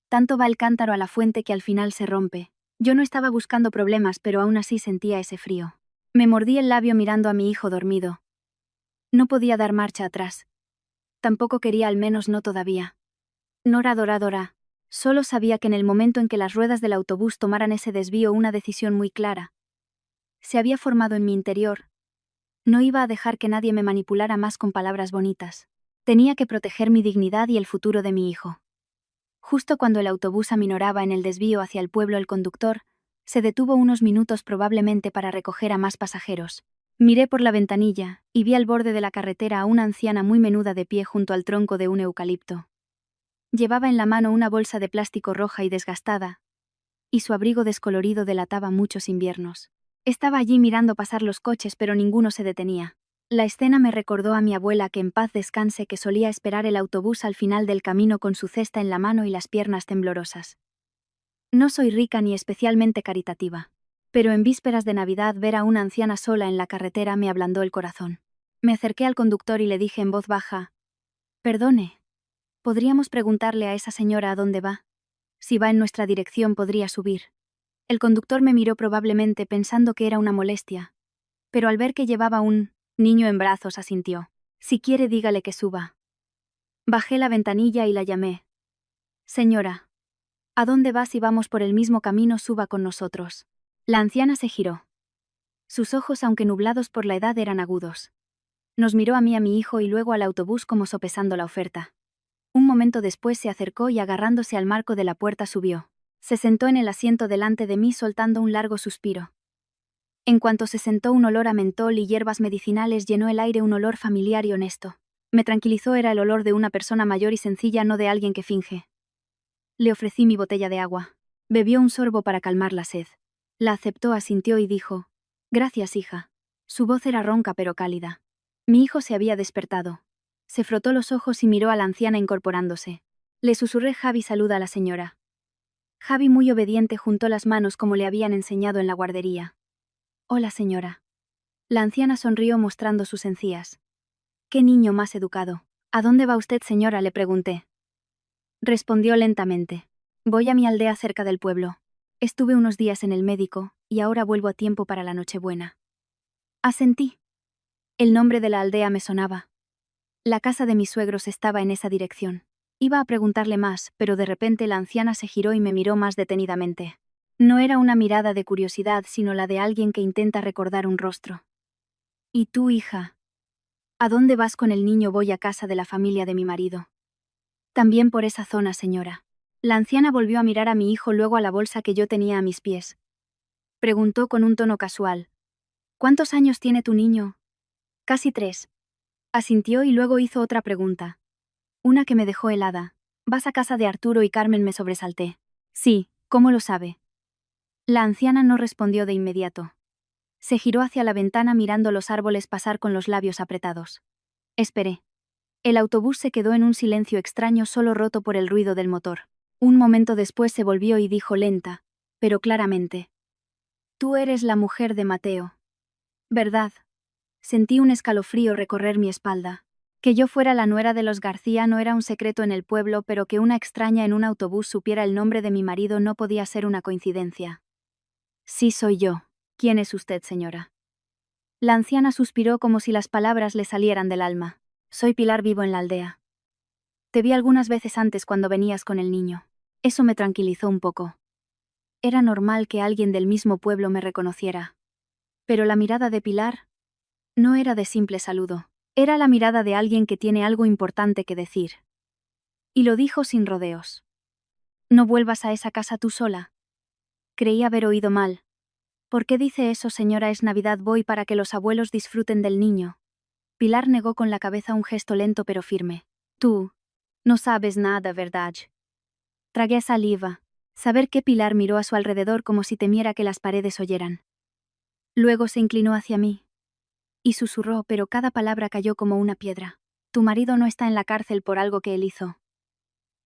Tanto va el cántaro a la fuente que al final se rompe. Yo no estaba buscando problemas, pero aún así sentía ese frío. Me mordí el labio mirando a mi hijo dormido. No podía dar marcha atrás. Tampoco quería, al menos no todavía. Nora, Dora, Dora. Solo sabía que en el momento en que las ruedas del autobús tomaran ese desvío, una decisión muy clara se había formado en mi interior. No iba a dejar que nadie me manipulara más con palabras bonitas. Tenía que proteger mi dignidad y el futuro de mi hijo. Justo cuando el autobús aminoraba en el desvío hacia el pueblo, el conductor se detuvo unos minutos, probablemente para recoger a más pasajeros. Miré por la ventanilla y vi al borde de la carretera a una anciana muy menuda de pie junto al tronco de un eucalipto. Llevaba en la mano una bolsa de plástico roja y desgastada, y su abrigo descolorido delataba muchos inviernos. Estaba allí mirando pasar los coches, pero ninguno se detenía. La escena me recordó a mi abuela, que en paz descanse, que solía esperar el autobús al final del camino con su cesta en la mano y las piernas temblorosas. No soy rica ni especialmente caritativa, pero en vísperas de Navidad ver a una anciana sola en la carretera me ablandó el corazón. Me acerqué al conductor y le dije en voz baja: «Perdone, ¿podríamos preguntarle a esa señora a dónde va? Si va en nuestra dirección podría subir». El conductor me miró, probablemente pensando que era una molestia, pero al ver que llevaba un niño en brazos asintió. «Si quiere, dígale que suba». Bajé la ventanilla y la llamé. «Señora, ¿a dónde va? Si vamos por el mismo camino, suba con nosotros». La anciana se giró. Sus ojos, aunque nublados por la edad, eran agudos. Nos miró a mí, a mi hijo y luego al autobús como sopesando la oferta. Un momento después se acercó y, agarrándose al marco de la puerta, subió. Se sentó en el asiento delante de mí, soltando un largo suspiro. En cuanto se sentó, un olor a mentol y hierbas medicinales llenó el aire, un olor familiar y honesto. Me tranquilizó, era el olor de una persona mayor y sencilla, no de alguien que finge. Le ofrecí mi botella de agua. Bebió un sorbo para calmar la sed. La aceptó, asintió y dijo: «Gracias, hija». Su voz era ronca pero cálida. Mi hijo se había despertado. Se frotó los ojos y miró a la anciana incorporándose. Le susurré: «Javi, saluda a la señora». Javi, muy obediente, juntó las manos como le habían enseñado en la guardería. «Hola, señora». La anciana sonrió mostrando sus encías. «Qué niño más educado». «¿A dónde va usted, señora?», le pregunté. Respondió lentamente: «Voy a mi aldea cerca del pueblo. Estuve unos días en el médico, y ahora vuelvo a tiempo para la Nochebuena». Asentí. El nombre de la aldea me sonaba. La casa de mis suegros estaba en esa dirección. Iba a preguntarle más, pero de repente la anciana se giró y me miró más detenidamente. No era una mirada de curiosidad, sino la de alguien que intenta recordar un rostro. ¿Y tú, hija? ¿A dónde vas con el niño? Voy a casa de la familia de mi marido. También por esa zona, señora. La anciana volvió a mirar a mi hijo, luego a la bolsa que yo tenía a mis pies. Preguntó con un tono casual. ¿Cuántos años tiene tu niño? Casi 3. Asintió y luego hizo otra pregunta. Una que me dejó helada. ¿Vas a casa de Arturo y Carmen? Me sobresalté. Sí, ¿cómo lo sabe? La anciana no respondió de inmediato. Se giró hacia la ventana mirando los árboles pasar con los labios apretados. Esperé. El autobús se quedó en un silencio extraño, solo roto por el ruido del motor. Un momento después se volvió y dijo lenta, pero claramente. Tú eres la mujer de Mateo. ¿Verdad? Sentí un escalofrío recorrer mi espalda. Que yo fuera la nuera de los García no era un secreto en el pueblo, pero que una extraña en un autobús supiera el nombre de mi marido no podía ser una coincidencia. Sí, soy yo. ¿Quién es usted, señora? La anciana suspiró como si las palabras le salieran del alma. Soy Pilar, vivo en la aldea. Te vi algunas veces antes cuando venías con el niño. Eso me tranquilizó un poco. Era normal que alguien del mismo pueblo me reconociera. Pero la mirada de Pilar no era de simple saludo. Era la mirada de alguien que tiene algo importante que decir. Y lo dijo sin rodeos. No vuelvas a esa casa tú sola. Creí haber oído mal. ¿Por qué dice eso, señora? Es Navidad, voy para que los abuelos disfruten del niño. Pilar negó con la cabeza, un gesto lento pero firme. Tú no sabes nada, ¿verdad? Tragué saliva. Saber que Pilar miró a su alrededor como si temiera que las paredes oyeran. Luego se inclinó hacia mí y susurró, pero cada palabra cayó como una piedra. Tu marido no está en la cárcel por algo que él hizo.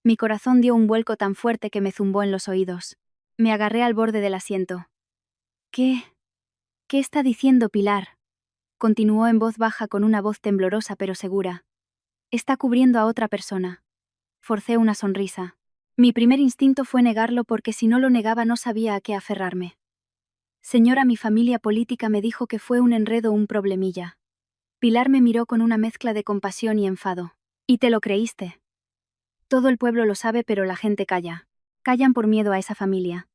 Mi corazón dio un vuelco tan fuerte que me zumbó en los oídos. Me agarré al borde del asiento. ¿Qué? ¿Qué está diciendo Pilar? Continuó en voz baja, con una voz temblorosa pero segura. Está cubriendo a otra persona. Forcé una sonrisa. Mi primer instinto fue negarlo, porque si no lo negaba no sabía a qué aferrarme. Señora, mi familia política me dijo que fue un enredo, un problemilla. Pilar me miró con una mezcla de compasión y enfado. ¿Y te lo creíste? Todo el pueblo lo sabe, pero la gente calla. Callan por miedo a esa familia.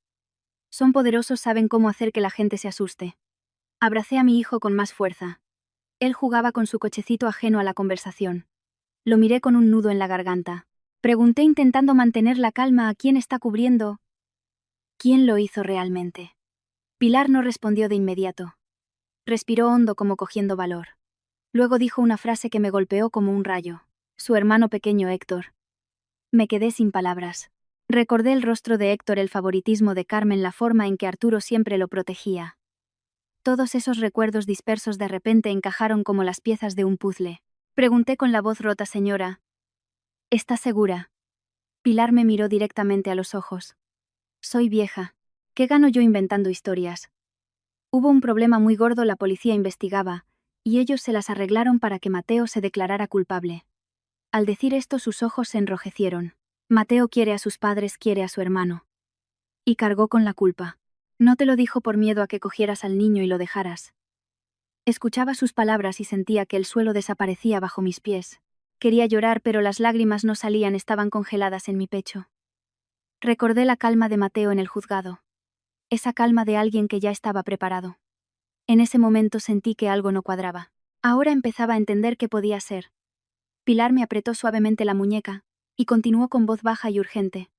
Son poderosos, saben cómo hacer que la gente se asuste. Abracé a mi hijo con más fuerza. Él jugaba con su cochecito ajeno a la conversación. Lo miré con un nudo en la garganta. Pregunté intentando mantener la calma: ¿a quién está cubriendo? ¿Quién lo hizo realmente? Pilar no respondió de inmediato. Respiró hondo como cogiendo valor. Luego dijo una frase que me golpeó como un rayo. Su hermano pequeño, Héctor. Me quedé sin palabras. Recordé el rostro de Héctor, el favoritismo de Carmen, la forma en que Arturo siempre lo protegía. Todos esos recuerdos dispersos de repente encajaron como las piezas de un puzzle. Pregunté con la voz rota: señora, ¿está segura? Pilar me miró directamente a los ojos. Soy vieja. ¿Qué gano yo inventando historias? Hubo un problema muy gordo, la policía investigaba, y ellos se las arreglaron para que Mateo se declarara culpable. Al decir esto sus ojos se enrojecieron. Mateo quiere a sus padres, quiere a su hermano. Y cargó con la culpa. No te lo dijo por miedo a que cogieras al niño y lo dejaras. Escuchaba sus palabras y sentía que el suelo desaparecía bajo mis pies. Quería llorar, pero las lágrimas no salían, estaban congeladas en mi pecho. Recordé la calma de Mateo en el juzgado. Esa calma de alguien que ya estaba preparado. En ese momento sentí que algo no cuadraba. Ahora empezaba a entender qué podía ser. Pilar me apretó suavemente la muñeca y continuó con voz baja y urgente.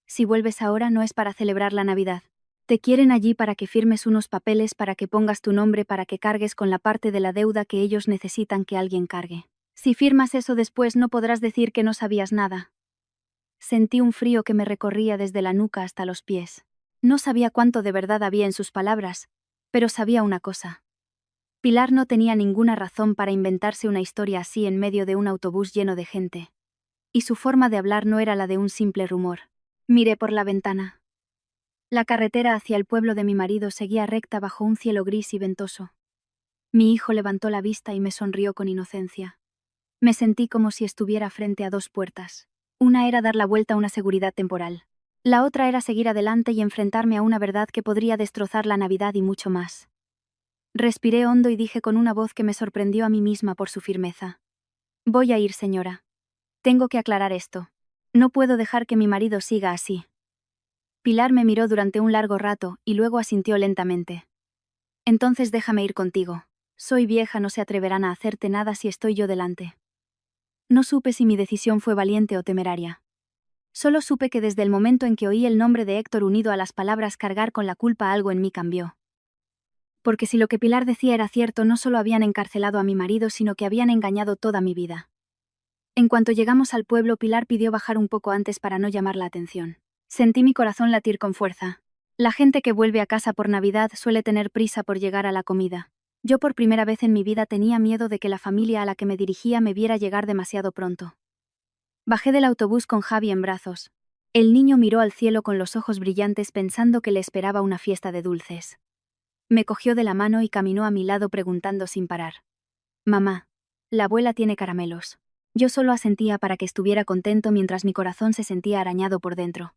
Si vuelves ahora no es para celebrar la Navidad. Te quieren allí para que firmes unos papeles, para que pongas tu nombre, para que cargues con la parte de la deuda que ellos necesitan que alguien cargue. Si firmas eso después no podrás decir que no sabías nada. Sentí un frío que me recorría desde la nuca hasta los pies. No sabía cuánto de verdad había en sus palabras, pero sabía una cosa. Pilar no tenía ninguna razón para inventarse una historia así en medio de un autobús lleno de gente. Y su forma de hablar no era la de un simple rumor. Miré por la ventana. La carretera hacia el pueblo de mi marido seguía recta bajo un cielo gris y ventoso. Mi hijo levantó la vista y me sonrió con inocencia. Me sentí como si estuviera frente a dos puertas. Una era dar la vuelta a una seguridad temporal. La otra era seguir adelante y enfrentarme a una verdad que podría destrozar la Navidad y mucho más. Respiré hondo y dije con una voz que me sorprendió a mí misma por su firmeza. Voy a ir, señora. Tengo que aclarar esto. No puedo dejar que mi marido siga así. Pilar me miró durante un largo rato y luego asintió lentamente. Entonces déjame ir contigo. Soy vieja, no se atreverán a hacerte nada si estoy yo delante. No supe si mi decisión fue valiente o temeraria. Solo supe que desde el momento en que oí el nombre de Héctor unido a las palabras cargar con la culpa, algo en mí cambió. Porque si lo que Pilar decía era cierto, no solo habían encarcelado a mi marido, sino que habían engañado toda mi vida. En cuanto llegamos al pueblo, Pilar pidió bajar un poco antes para no llamar la atención. Sentí mi corazón latir con fuerza. La gente que vuelve a casa por Navidad suele tener prisa por llegar a la comida. Yo por primera vez en mi vida tenía miedo de que la familia a la que me dirigía me viera llegar demasiado pronto. Bajé del autobús con Javi en brazos. El niño miró al cielo con los ojos brillantes pensando que le esperaba una fiesta de dulces. Me cogió de la mano y caminó a mi lado preguntando sin parar. Mamá, la abuela tiene caramelos. Yo solo asentía para que estuviera contento mientras mi corazón se sentía arañado por dentro.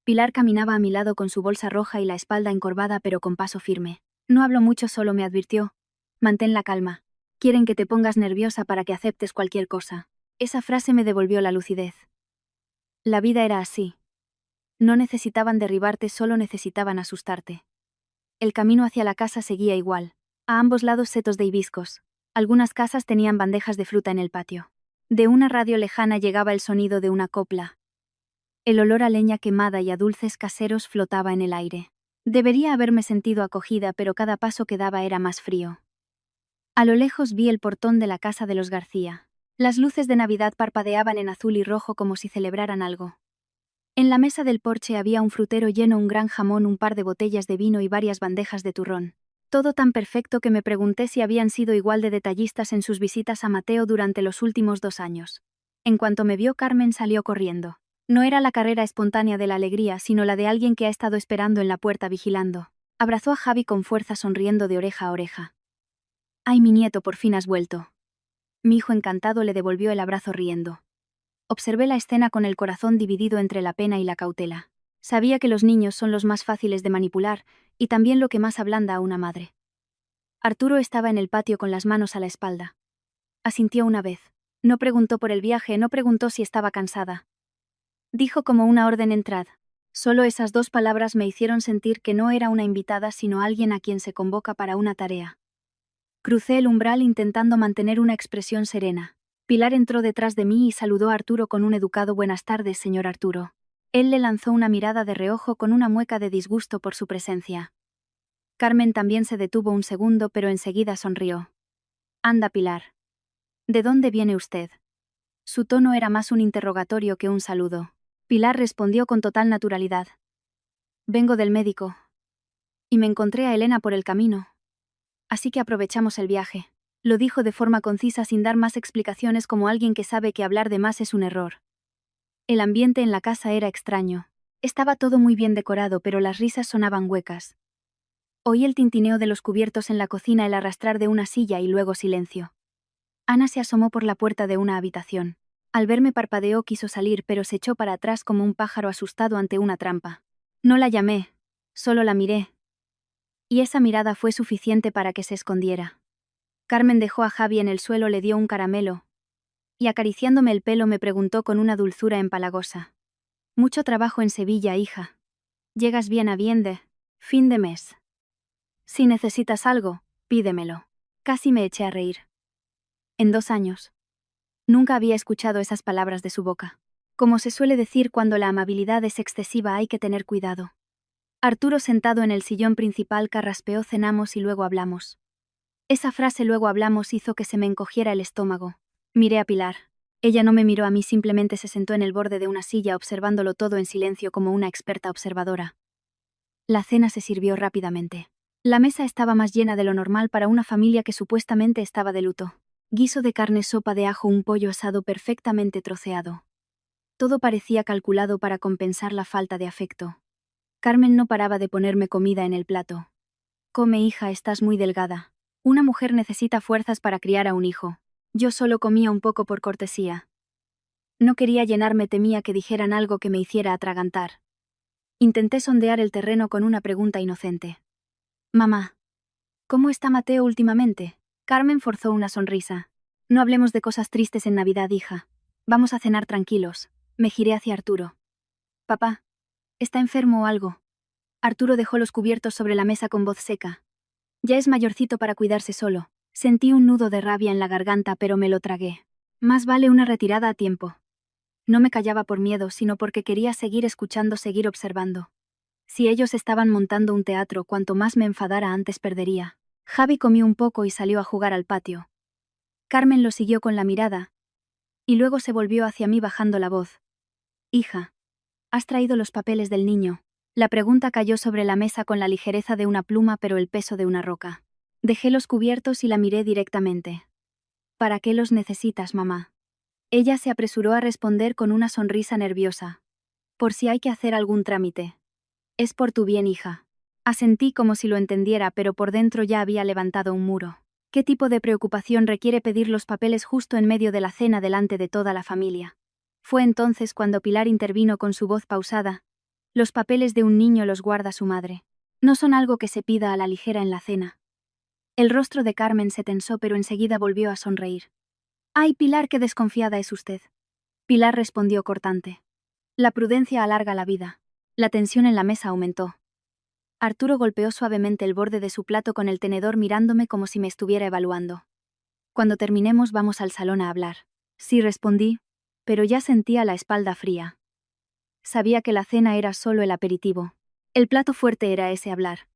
Pilar caminaba a mi lado con su bolsa roja y la espalda encorvada pero con paso firme. No habló mucho, solo me advirtió. Mantén la calma. Quieren que te pongas nerviosa para que aceptes cualquier cosa. Esa frase me devolvió la lucidez. La vida era así. No necesitaban derribarte, solo necesitaban asustarte. El camino hacia la casa seguía igual. A ambos lados setos de hibiscos. Algunas casas tenían bandejas de fruta en el patio. De una radio lejana llegaba el sonido de una copla. El olor a leña quemada y a dulces caseros flotaba en el aire. Debería haberme sentido acogida, pero cada paso que daba era más frío. A lo lejos vi el portón de la casa de los García. Las luces de Navidad parpadeaban en azul y rojo como si celebraran algo. En la mesa del porche había un frutero lleno, un gran jamón, un par de botellas de vino y varias bandejas de turrón. Todo tan perfecto que me pregunté si habían sido igual de detallistas en sus visitas a Mateo durante los últimos 2 años. En cuanto me vio, Carmen salió corriendo. No era la carrera espontánea de la alegría, sino la de alguien que ha estado esperando en la puerta vigilando. Abrazó a Javi con fuerza, sonriendo de oreja a oreja. «Ay, mi nieto, por fin has vuelto». Mi hijo encantado le devolvió el abrazo riendo. Observé la escena con el corazón dividido entre la pena y la cautela. Sabía que los niños son los más fáciles de manipular, y también lo que más ablanda a una madre. Arturo estaba en el patio con las manos a la espalda. Asintió una vez. No preguntó por el viaje, no preguntó si estaba cansada. Dijo como una orden: entrad. Solo esas 2 palabras me hicieron sentir que no era una invitada, sino alguien a quien se convoca para una tarea. Crucé el umbral intentando mantener una expresión serena. Pilar entró detrás de mí y saludó a Arturo con un educado «Buenas tardes, señor Arturo». Él le lanzó una mirada de reojo con una mueca de disgusto por su presencia. Carmen también se detuvo un segundo, pero enseguida sonrió. «Anda, Pilar. ¿De dónde viene usted?». Su tono era más un interrogatorio que un saludo. Pilar respondió con total naturalidad. «Vengo del médico. Y me encontré a Elena por el camino. Así que aprovechamos el viaje». Lo dijo de forma concisa, sin dar más explicaciones, como alguien que sabe que hablar de más es un error. El ambiente en la casa era extraño. Estaba todo muy bien decorado, pero las risas sonaban huecas. Oí el tintineo de los cubiertos en la cocina, el arrastrar de una silla y luego silencio. Ana se asomó por la puerta de una habitación. Al verme parpadeó, quiso salir, pero se echó para atrás como un pájaro asustado ante una trampa. No la llamé, solo la miré. Y esa mirada fue suficiente para que se escondiera. Carmen dejó a Javi en el suelo, le dio un caramelo, y acariciándome el pelo me preguntó con una dulzura empalagosa. «Mucho trabajo en Sevilla, hija. Llegas bien a bien de fin de mes. Si necesitas algo, pídemelo». Casi me eché a reír. En 2 años. Nunca había escuchado esas palabras de su boca. Como se suele decir, cuando la amabilidad es excesiva hay que tener cuidado. Arturo, sentado en el sillón principal, carraspeó «Cenamos y luego hablamos». Esa frase «luego hablamos» hizo que se me encogiera el estómago. Miré a Pilar. Ella no me miró a mí, simplemente se sentó en el borde de una silla observándolo todo en silencio como una experta observadora. La cena se sirvió rápidamente. La mesa estaba más llena de lo normal para una familia que supuestamente estaba de luto. Guiso de carne, sopa de ajo, un pollo asado perfectamente troceado. Todo parecía calculado para compensar la falta de afecto. Carmen no paraba de ponerme comida en el plato. «Come, hija, estás muy delgada. Una mujer necesita fuerzas para criar a un hijo». Yo solo comía un poco por cortesía. No quería llenarme, temía que dijeran algo que me hiciera atragantar. Intenté sondear el terreno con una pregunta inocente. «Mamá, ¿Cómo está Mateo últimamente? Carmen forzó una sonrisa. No hablemos de cosas tristes en Navidad, hija. Vamos a cenar tranquilos. Me giré hacia Arturo. Papá, ¿está enfermo o algo? Arturo dejó los cubiertos sobre la mesa con voz seca. Ya es mayorcito para cuidarse solo. Sentí un nudo de rabia en la garganta, pero me lo tragué. Más vale una retirada a tiempo. No me callaba por miedo, sino porque quería seguir escuchando, seguir observando. Si ellos estaban montando un teatro, cuanto más me enfadara antes perdería. Javi comió un poco y salió a jugar al patio. Carmen lo siguió con la mirada, y luego se volvió hacia mí bajando la voz. Hija, ¿has traído los papeles del niño? La pregunta cayó sobre la mesa con la ligereza de una pluma pero el peso de una roca. Dejé los cubiertos y la miré directamente. ¿Para qué los necesitas, mamá? Ella se apresuró a responder con una sonrisa nerviosa. Por si hay que hacer algún trámite. Es por tu bien, hija. Asentí como si lo entendiera, pero por dentro ya había levantado un muro. ¿Qué tipo de preocupación requiere pedir los papeles justo en medio de la cena delante de toda la familia? Fue entonces cuando Pilar intervino con su voz pausada. Los papeles de un niño los guarda su madre. No son algo que se pida a la ligera en la cena. El rostro de Carmen se tensó, pero enseguida volvió a sonreír. «Ay, Pilar, qué desconfiada es usted». Pilar respondió cortante. La prudencia alarga la vida. La tensión en la mesa aumentó. Arturo golpeó suavemente el borde de su plato con el tenedor mirándome como si me estuviera evaluando. Cuando terminemos vamos al salón a hablar. Sí, respondí, pero ya sentía la espalda fría. Sabía que la cena era solo el aperitivo. El plato fuerte era ese hablar.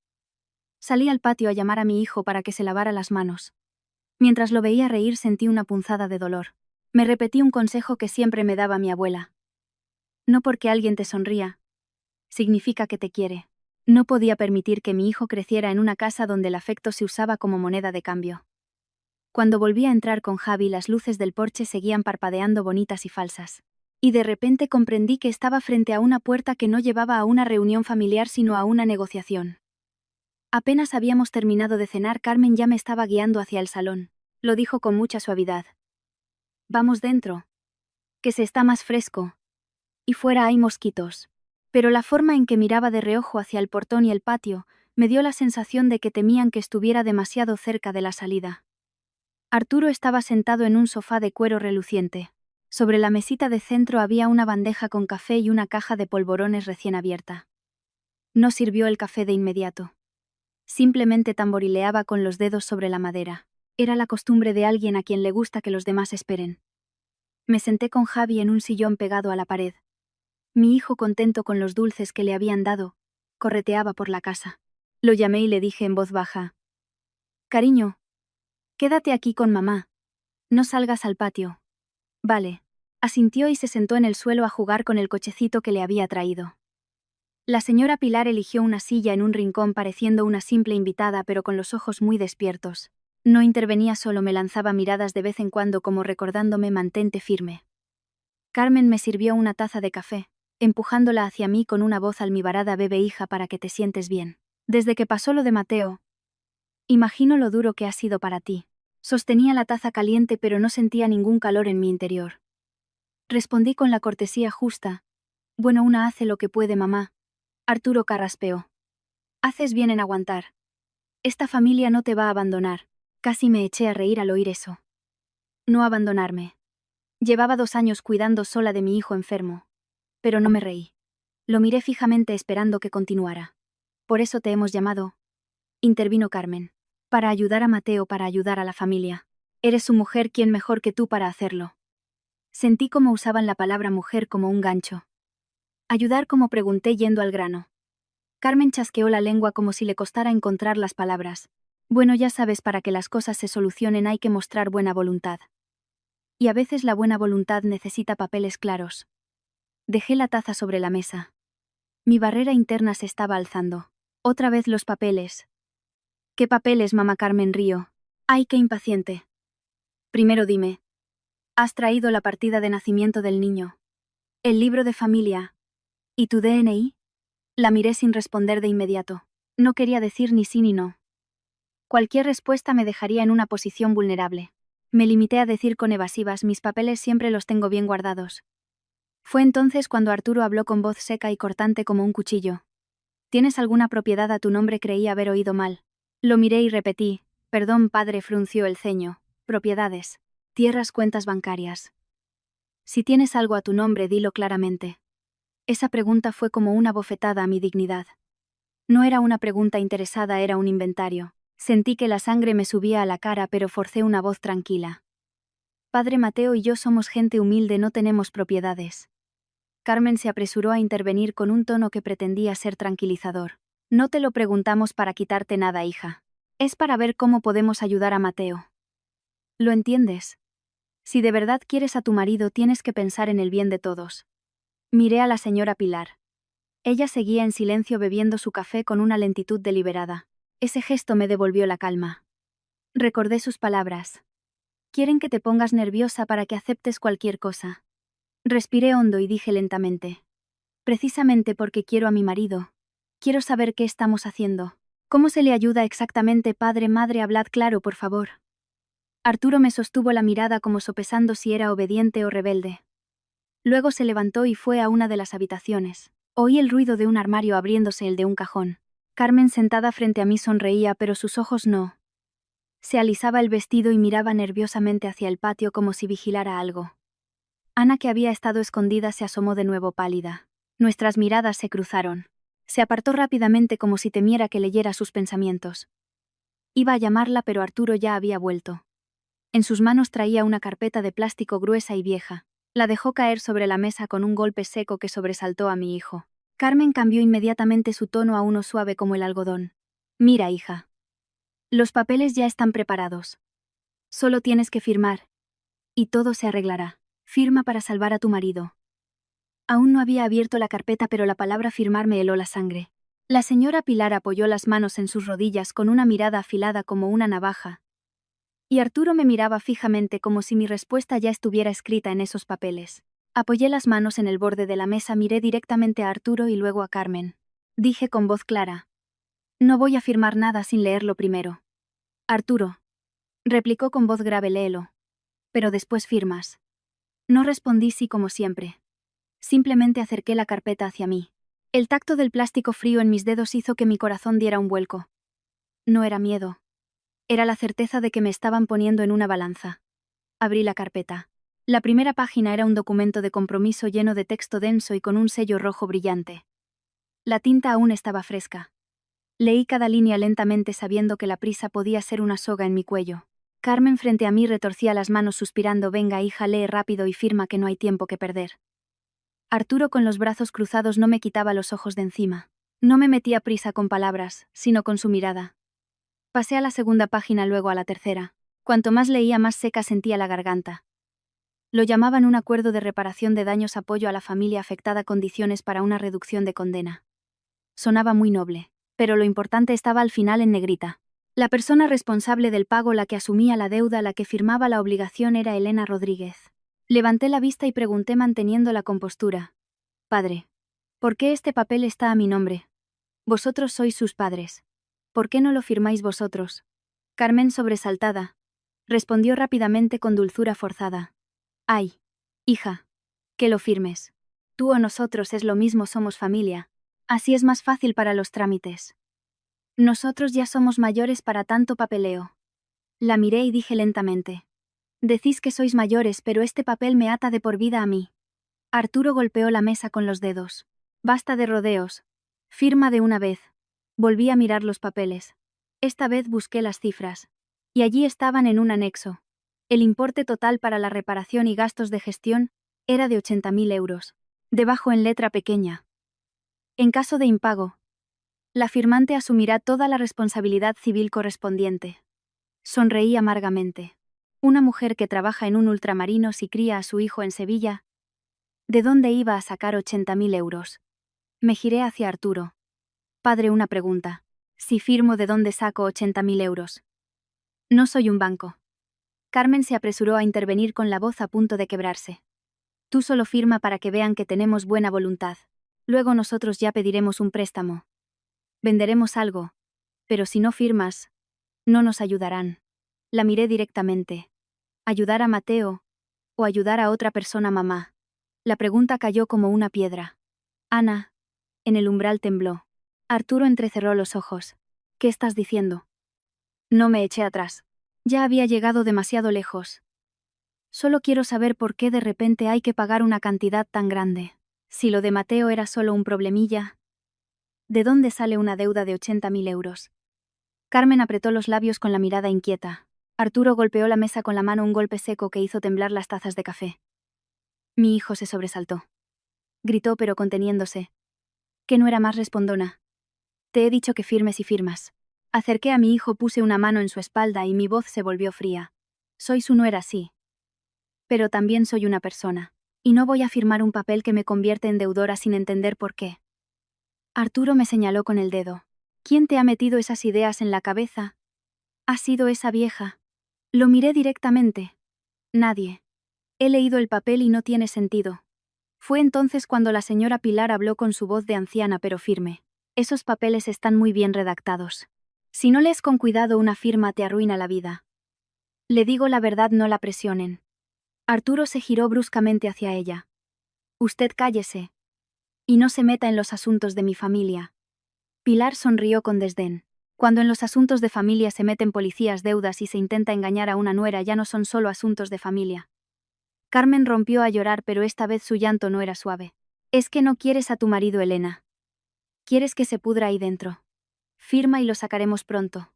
Salí al patio a llamar a mi hijo para que se lavara las manos. Mientras lo veía reír sentí una punzada de dolor. Me repetí un consejo que siempre me daba mi abuela. No porque alguien te sonría, significa que te quiere. No podía permitir que mi hijo creciera en una casa donde el afecto se usaba como moneda de cambio. Cuando volví a entrar con Javi, las luces del porche seguían parpadeando bonitas y falsas. Y de repente comprendí que estaba frente a una puerta que no llevaba a una reunión familiar sino a una negociación. Apenas habíamos terminado de cenar, Carmen ya me estaba guiando hacia el salón. Lo dijo con mucha suavidad. Vamos dentro. Que se está más fresco. Y fuera hay mosquitos. Pero la forma en que miraba de reojo hacia el portón y el patio me dio la sensación de que temían que estuviera demasiado cerca de la salida. Arturo estaba sentado en un sofá de cuero reluciente. Sobre la mesita de centro había una bandeja con café y una caja de polvorones recién abierta. No sirvió el café de inmediato. Simplemente tamborileaba con los dedos sobre la madera. Era la costumbre de alguien a quien le gusta que los demás esperen. Me senté con Javi en un sillón pegado a la pared. Mi hijo, contento con los dulces que le habían dado, correteaba por la casa. Lo llamé y le dije en voz baja. Cariño, quédate aquí con mamá. No salgas al patio. Vale. Asintió y se sentó en el suelo a jugar con el cochecito que le había traído. La señora Pilar eligió una silla en un rincón pareciendo una simple invitada pero con los ojos muy despiertos. No intervenía, solo me lanzaba miradas de vez en cuando como recordándome mantente firme. Carmen me sirvió una taza de café, empujándola hacia mí con una voz almibarada: bebe, hija, para que te sientes bien. Desde que pasó lo de Mateo, imagino lo duro que ha sido para ti. Sostenía la taza caliente pero no sentía ningún calor en mi interior. Respondí con la cortesía justa. Bueno, una hace lo que puede, mamá. Arturo carraspeó. Haces bien en aguantar. Esta familia no te va a abandonar. Casi me eché a reír al oír eso. No abandonarme. Llevaba 2 años cuidando sola de mi hijo enfermo. Pero no me reí. Lo miré fijamente esperando que continuara. Por eso te hemos llamado, intervino Carmen. Para ayudar a Mateo, para ayudar a la familia. Eres su mujer, ¿quién mejor que tú para hacerlo? Sentí cómo usaban la palabra mujer como un gancho. ¿Ayudar cómo?, pregunté yendo al grano. Carmen chasqueó la lengua como si le costara encontrar las palabras. Bueno, ya sabes, para que las cosas se solucionen hay que mostrar buena voluntad. Y a veces la buena voluntad necesita papeles claros. Dejé la taza sobre la mesa. Mi barrera interna se estaba alzando. Otra vez los papeles. ¿Qué papeles, mamá? Carmen rió. Ay, qué impaciente. Primero dime. ¿Has traído la partida de nacimiento del niño? El libro de familia. ¿Y tu DNI? La miré sin responder de inmediato. No quería decir ni sí ni no. Cualquier respuesta me dejaría en una posición vulnerable. Me limité a decir con evasivas: mis papeles siempre los tengo bien guardados. Fue entonces cuando Arturo habló con voz seca y cortante como un cuchillo. ¿Tienes alguna propiedad a tu nombre? Creí haber oído mal. Lo miré y repetí, perdón padre, frunció el ceño, propiedades, tierras, cuentas bancarias. Si tienes algo a tu nombre, dilo claramente. Esa pregunta fue como una bofetada a mi dignidad. No era una pregunta interesada, era un inventario. Sentí que la sangre me subía a la cara, pero forcé una voz tranquila. Padre Mateo y yo somos gente humilde, no tenemos propiedades. Carmen se apresuró a intervenir con un tono que pretendía ser tranquilizador. No te lo preguntamos para quitarte nada, hija. Es para ver cómo podemos ayudar a Mateo. ¿Lo entiendes? Si de verdad quieres a tu marido, tienes que pensar en el bien de todos. Miré a la señora Pilar. Ella seguía en silencio bebiendo su café con una lentitud deliberada. Ese gesto me devolvió la calma. Recordé sus palabras. Quieren que te pongas nerviosa para que aceptes cualquier cosa. Respiré hondo y dije lentamente. Precisamente porque quiero a mi marido. Quiero saber qué estamos haciendo. ¿Cómo se le ayuda exactamente, padre, madre? Hablad claro, por favor. Arturo me sostuvo la mirada como sopesando si era obediente o rebelde. Luego se levantó y fue a una de las habitaciones. Oí el ruido de un armario abriéndose, el de un cajón. Carmen, sentada frente a mí, sonreía, pero sus ojos no. Se alisaba el vestido y miraba nerviosamente hacia el patio como si vigilara algo. Ana, que había estado escondida, se asomó de nuevo pálida. Nuestras miradas se cruzaron. Se apartó rápidamente como si temiera que leyera sus pensamientos. Iba a llamarla, pero Arturo ya había vuelto. En sus manos traía una carpeta de plástico gruesa y vieja. La dejó caer sobre la mesa con un golpe seco que sobresaltó a mi hijo. Carmen cambió inmediatamente su tono a uno suave como el algodón. Mira, hija. Los papeles ya están preparados. Solo tienes que firmar. Y todo se arreglará. Firma para salvar a tu marido. Aún no había abierto la carpeta, pero la palabra firmar me heló la sangre. La señora Pilar apoyó las manos en sus rodillas con una mirada afilada como una navaja. Y Arturo me miraba fijamente como si mi respuesta ya estuviera escrita en esos papeles. Apoyé las manos en el borde de la mesa, miré directamente a Arturo y luego a Carmen. Dije con voz clara. No voy a firmar nada sin leerlo primero. Arturo. Replicó con voz grave, léelo. Pero después firmas. No respondí sí como siempre. Simplemente acerqué la carpeta hacia mí. El tacto del plástico frío en mis dedos hizo que mi corazón diera un vuelco. No era miedo. Era la certeza de que me estaban poniendo en una balanza. Abrí la carpeta. La primera página era un documento de compromiso lleno de texto denso y con un sello rojo brillante. La tinta aún estaba fresca. Leí cada línea lentamente, sabiendo que la prisa podía ser una soga en mi cuello. Carmen, frente a mí, retorcía las manos suspirando. Venga, hija, lee rápido y firma, que no hay tiempo que perder. Arturo, con los brazos cruzados, no me quitaba los ojos de encima. No me metía prisa con palabras, sino con su mirada. Pasé a la segunda página, luego a la tercera. Cuanto más leía, más seca sentía la garganta. Lo llamaban un acuerdo de reparación de daños, apoyo a la familia afectada, condiciones para una reducción de condena. Sonaba muy noble, pero lo importante estaba al final en negrita. La persona responsable del pago, la que asumía la deuda, la que firmaba la obligación, era Elena Rodríguez. Levanté la vista y pregunté manteniendo la compostura. Padre, ¿por qué este papel está a mi nombre? Vosotros sois sus padres. ¿Por qué no lo firmáis vosotros? Carmen, sobresaltada, respondió rápidamente con dulzura forzada. Ay, hija, que lo firmes. Tú o nosotros es lo mismo, somos familia. Así es más fácil para los trámites. Nosotros ya somos mayores para tanto papeleo. La miré y dije lentamente. Decís que sois mayores, pero este papel me ata de por vida a mí. Arturo golpeó la mesa con los dedos. Basta de rodeos. Firma de una vez. Volví a mirar los papeles. Esta vez busqué las cifras. Y allí estaban en un anexo. El importe total para la reparación y gastos de gestión era de 80.000 euros. Debajo, en letra pequeña. En caso de impago, la firmante asumirá toda la responsabilidad civil correspondiente. Sonreí amargamente. Una mujer que trabaja en un ultramarinos y cría a su hijo en Sevilla. ¿De dónde iba a sacar 80.000 euros? Me giré hacia Arturo. Padre, una pregunta. Si firmo, ¿de dónde saco 80.000 euros? No soy un banco. Carmen se apresuró a intervenir con la voz a punto de quebrarse. Tú solo firma para que vean que tenemos buena voluntad. Luego nosotros ya pediremos un préstamo. Venderemos algo. Pero si no firmas, no nos ayudarán. La miré directamente. ¿Ayudar a Mateo? ¿O ayudar a otra persona, mamá? La pregunta cayó como una piedra. Ana, en el umbral, tembló. Arturo entrecerró los ojos. ¿Qué estás diciendo? No me eché atrás. Ya había llegado demasiado lejos. Solo quiero saber por qué de repente hay que pagar una cantidad tan grande. Si lo de Mateo era solo un problemilla. ¿De dónde sale una deuda de 80.000 euros? Carmen apretó los labios con la mirada inquieta. Arturo golpeó la mesa con la mano, un golpe seco que hizo temblar las tazas de café. Mi hijo se sobresaltó. Gritó pero conteniéndose. Que no era más respondona. Te he dicho que firmes y firmas. Acerqué a mi hijo, puse una mano en su espalda y mi voz se volvió fría. Soy su nuera, sí. Pero también soy una persona. Y no voy a firmar un papel que me convierte en deudora sin entender por qué. Arturo me señaló con el dedo. ¿Quién te ha metido esas ideas en la cabeza? Ha sido esa vieja. Lo miré directamente. Nadie. He leído el papel y no tiene sentido. Fue entonces cuando la señora Pilar habló con su voz de anciana pero firme. Esos papeles están muy bien redactados. Si no lees con cuidado una firma te arruina la vida. Le digo la verdad, no la presionen. Arturo se giró bruscamente hacia ella. Usted cállese. Y no se meta en los asuntos de mi familia. Pilar sonrió con desdén. Cuando en los asuntos de familia se meten policías, deudas y se intenta engañar a una nuera, ya no son solo asuntos de familia. Carmen rompió a llorar, pero esta vez su llanto no era suave. Es que no quieres a tu marido, Elena. Quieres que se pudra ahí dentro. Firma y lo sacaremos pronto.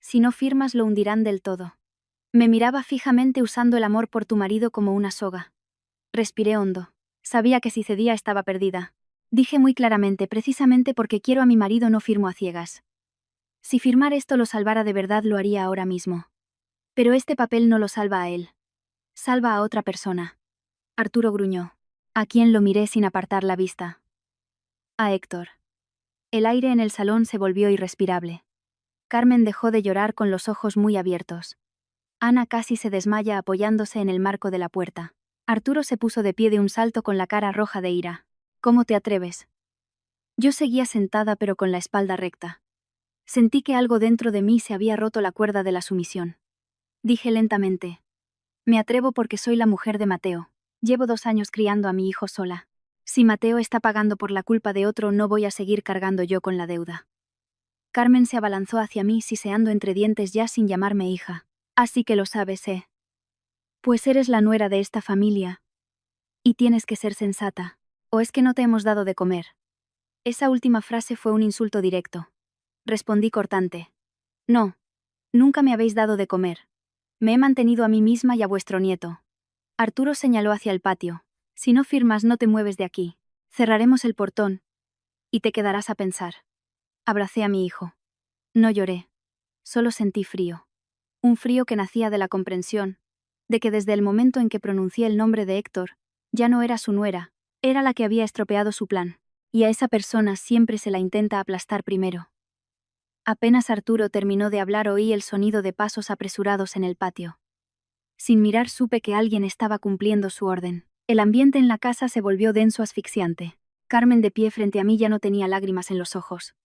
Si no firmas lo hundirán del todo. Me miraba fijamente, usando el amor por tu marido como una soga. Respiré hondo. Sabía que si cedía estaba perdida. Dije muy claramente: precisamente porque quiero a mi marido no firmo a ciegas. Si firmar esto lo salvara de verdad lo haría ahora mismo. Pero este papel no lo salva a él. Salva a otra persona. Arturo gruñó. ¿A quién? Lo miré sin apartar la vista. A Héctor. El aire en el salón se volvió irrespirable. Carmen dejó de llorar con los ojos muy abiertos. Ana casi se desmaya apoyándose en el marco de la puerta. Arturo se puso de pie de un salto con la cara roja de ira. ¿Cómo te atreves? Yo seguía sentada pero con la espalda recta. Sentí que algo dentro de mí se había roto la cuerda de la sumisión. Dije lentamente: me atrevo porque soy la mujer de Mateo. Llevo 2 años criando a mi hijo sola. Si Mateo está pagando por la culpa de otro, no voy a seguir cargando yo con la deuda. Carmen se abalanzó hacia mí, siseando entre dientes ya sin llamarme hija. Así que lo sabes, ¿eh? Pues eres la nuera de esta familia. Y tienes que ser sensata. ¿O es que no te hemos dado de comer? Esa última frase fue un insulto directo. Respondí cortante. No. Nunca me habéis dado de comer. Me he mantenido a mí misma y a vuestro nieto. Arturo señaló hacia el patio. Si no firmas no te mueves de aquí. Cerraremos el portón. Y te quedarás a pensar. Abracé a mi hijo. No lloré. Solo sentí frío. Un frío que nacía de la comprensión, de que desde el momento en que pronuncié el nombre de Héctor, ya no era su nuera, era la que había estropeado su plan. Y a esa persona siempre se la intenta aplastar primero. Apenas Arturo terminó de hablar oí el sonido de pasos apresurados en el patio. Sin mirar supe que alguien estaba cumpliendo su orden. El ambiente en la casa se volvió denso, asfixiante. Carmen, de pie frente a mí, ya no tenía lágrimas en los ojos.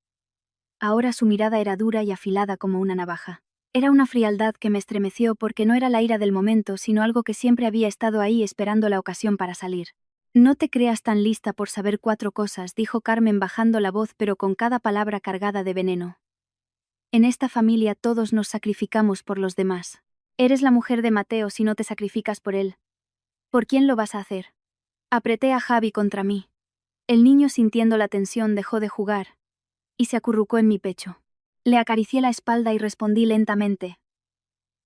Ahora su mirada era dura y afilada como una navaja. Era una frialdad que me estremeció porque no era la ira del momento, sino algo que siempre había estado ahí esperando la ocasión para salir. No te creas tan lista por saber 4 cosas, dijo Carmen bajando la voz pero con cada palabra cargada de veneno. En esta familia todos nos sacrificamos por los demás. Eres la mujer de Mateo si no te sacrificas por él. ¿Por quién lo vas a hacer? Apreté a Javi contra mí. El niño, sintiendo la tensión, dejó de jugar y se acurrucó en mi pecho. Le acaricié la espalda y respondí lentamente: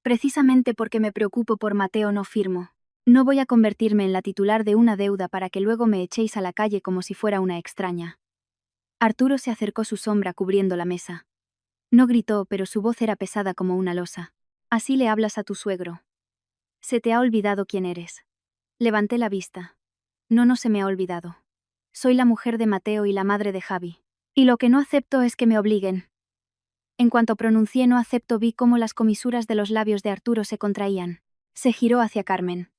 precisamente porque me preocupo por Mateo no firmo. No voy a convertirme en la titular de una deuda para que luego me echéis a la calle como si fuera una extraña. Arturo se acercó, su sombra cubriendo la mesa. No gritó, pero su voz era pesada como una losa. Así le hablas a tu suegro. Se te ha olvidado quién eres. Levanté la vista. No, no se me ha olvidado. Soy la mujer de Mateo y la madre de Javi. Y lo que no acepto es que me obliguen. En cuanto pronuncié no acepto, vi cómo las comisuras de los labios de Arturo se contraían. Se giró hacia Carmen.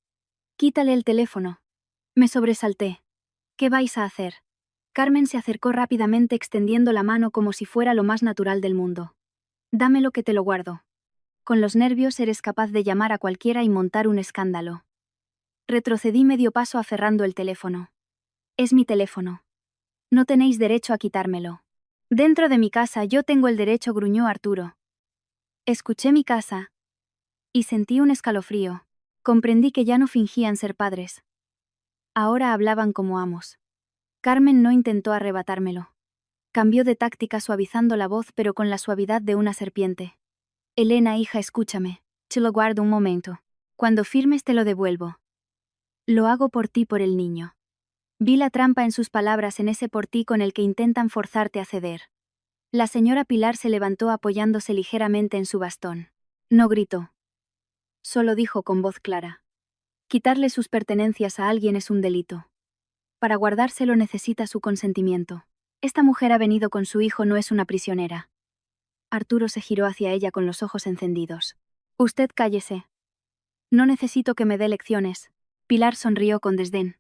Quítale el teléfono. Me sobresalté. ¿Qué vais a hacer? Carmen se acercó rápidamente, extendiendo la mano como si fuera lo más natural del mundo. Dámelo que te lo guardo. Con los nervios eres capaz de llamar a cualquiera y montar un escándalo. Retrocedí medio paso aferrando el teléfono. Es mi teléfono. No tenéis derecho a quitármelo. Dentro de mi casa yo tengo el derecho, gruñó Arturo. Escuché mi casa. Y sentí un escalofrío. Comprendí que ya no fingían ser padres. Ahora hablaban como amos. Carmen no intentó arrebatármelo. Cambió de táctica suavizando la voz pero con la suavidad de una serpiente. Elena, hija, escúchame. Te lo guardo un momento. Cuando firmes te lo devuelvo. Lo hago por ti, por el niño. Vi la trampa en sus palabras, en ese por ti con el que intentan forzarte a ceder. La señora Pilar se levantó apoyándose ligeramente en su bastón. No gritó. Solo dijo con voz clara. Quitarle sus pertenencias a alguien es un delito. Para guardárselo necesita su consentimiento. Esta mujer ha venido con su hijo, no es una prisionera. Arturo se giró hacia ella con los ojos encendidos. Usted cállese. No necesito que me dé lecciones. Pilar sonrió con desdén.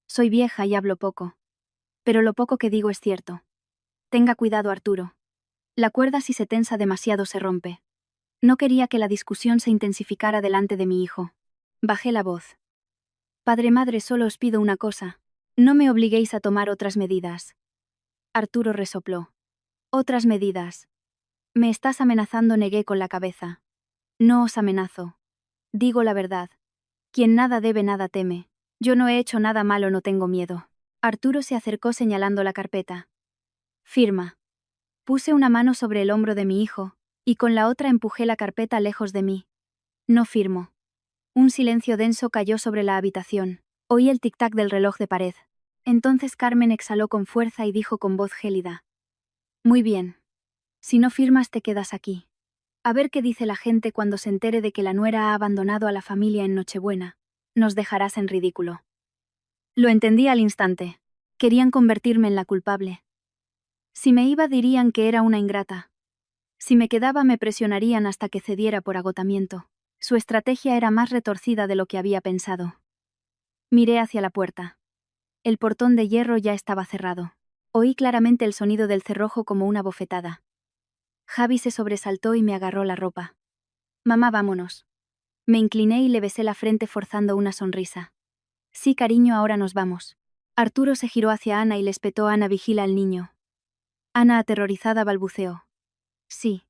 Soy vieja y hablo poco. Pero lo poco que digo es cierto. Tenga cuidado, Arturo. La cuerda, si se tensa demasiado, se rompe. No quería que la discusión se intensificara delante de mi hijo. Bajé la voz. Padre, madre, solo os pido una cosa. No me obliguéis a tomar otras medidas. Arturo resopló. Otras medidas. Me estás amenazando, negué con la cabeza. No os amenazo. Digo la verdad. Quien nada debe, nada teme. Yo no he hecho nada malo, no tengo miedo. Arturo se acercó señalando la carpeta. Firma. Puse una mano sobre el hombro de mi hijo, y con la otra empujé la carpeta lejos de mí. No firmo. Un silencio denso cayó sobre la habitación. Oí el tic-tac del reloj de pared. Entonces Carmen exhaló con fuerza y dijo con voz gélida. Muy bien. Si no firmas te quedas aquí. A ver qué dice la gente cuando se entere de que la nuera ha abandonado a la familia en Nochebuena. Nos dejarás en ridículo. Lo entendí al instante. Querían convertirme en la culpable. Si me iba dirían que era una ingrata. Si me quedaba me presionarían hasta que cediera por agotamiento. Su estrategia era más retorcida de lo que había pensado. Miré hacia la puerta. El portón de hierro ya estaba cerrado. Oí claramente el sonido del cerrojo como una bofetada. Javi se sobresaltó y me agarró la ropa. Mamá, vámonos. Me incliné y le besé la frente forzando una sonrisa. Sí, cariño, ahora nos vamos. Arturo se giró hacia Ana y le espetó. Ana, vigila al niño. Ana, aterrorizada, balbuceó. Sí.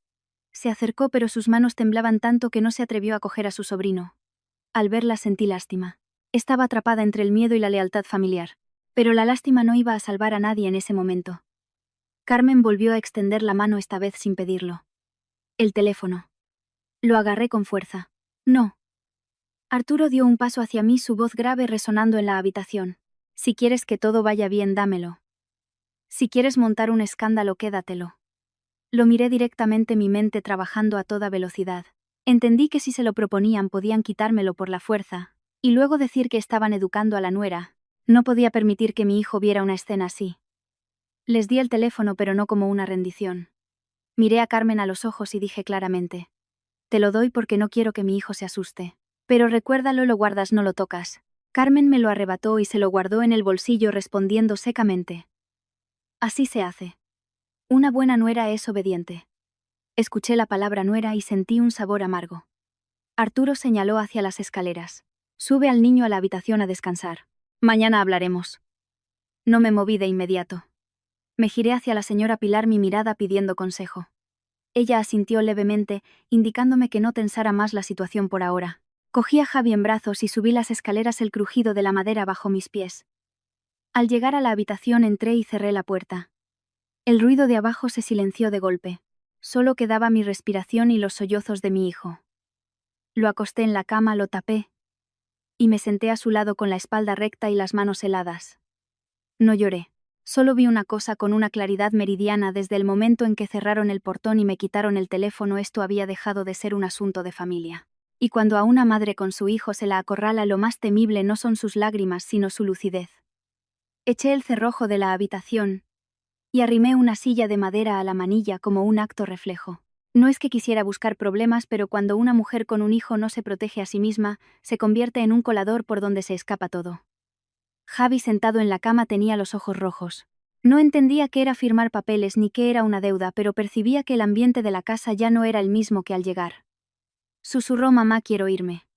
Se acercó, pero sus manos temblaban tanto que no se atrevió a coger a su sobrino. Al verla sentí lástima. Estaba atrapada entre el miedo y la lealtad familiar. Pero la lástima no iba a salvar a nadie en ese momento. Carmen volvió a extender la mano, esta vez sin pedirlo. El teléfono. Lo agarré con fuerza. No. Arturo dio un paso hacia mí, su voz grave resonando en la habitación. Si quieres que todo vaya bien, dámelo. Si quieres montar un escándalo, quédatelo. Lo miré directamente, mi mente trabajando a toda velocidad. Entendí que si se lo proponían podían quitármelo por la fuerza, y luego decir que estaban educando a la nuera. No podía permitir que mi hijo viera una escena así. Les di el teléfono, pero no como una rendición. Miré a Carmen a los ojos y dije claramente. Te lo doy porque no quiero que mi hijo se asuste. Pero recuérdalo, lo guardas, no lo tocas. Carmen me lo arrebató y se lo guardó en el bolsillo respondiendo secamente. Así se hace. Una buena nuera es obediente. Escuché la palabra nuera y sentí un sabor amargo. Arturo señaló hacia las escaleras. Sube al niño a la habitación a descansar. Mañana hablaremos. No me moví de inmediato. Me giré hacia la señora Pilar, mi mirada pidiendo consejo. Ella asintió levemente, indicándome que no tensara más la situación por ahora. Cogí a Javi en brazos y subí las escaleras, el crujido de la madera bajo mis pies. Al llegar a la habitación entré y cerré la puerta. El ruido de abajo se silenció de golpe. Solo quedaba mi respiración y los sollozos de mi hijo. Lo acosté en la cama, lo tapé, y me senté a su lado con la espalda recta y las manos heladas. No lloré. Solo vi una cosa con una claridad meridiana: desde el momento en que cerraron el portón y me quitaron el teléfono, esto había dejado de ser un asunto de familia. Y cuando a una madre con su hijo se la acorrala, lo más temible no son sus lágrimas, sino su lucidez. Eché el cerrojo de la habitación y arrimé una silla de madera a la manilla como un acto reflejo. No es que quisiera buscar problemas, pero cuando una mujer con un hijo no se protege a sí misma, se convierte en un colador por donde se escapa todo. Javi, sentado en la cama, tenía los ojos rojos. No entendía qué era firmar papeles ni qué era una deuda, pero percibía que el ambiente de la casa ya no era el mismo que al llegar. Susurró: mamá, quiero irme.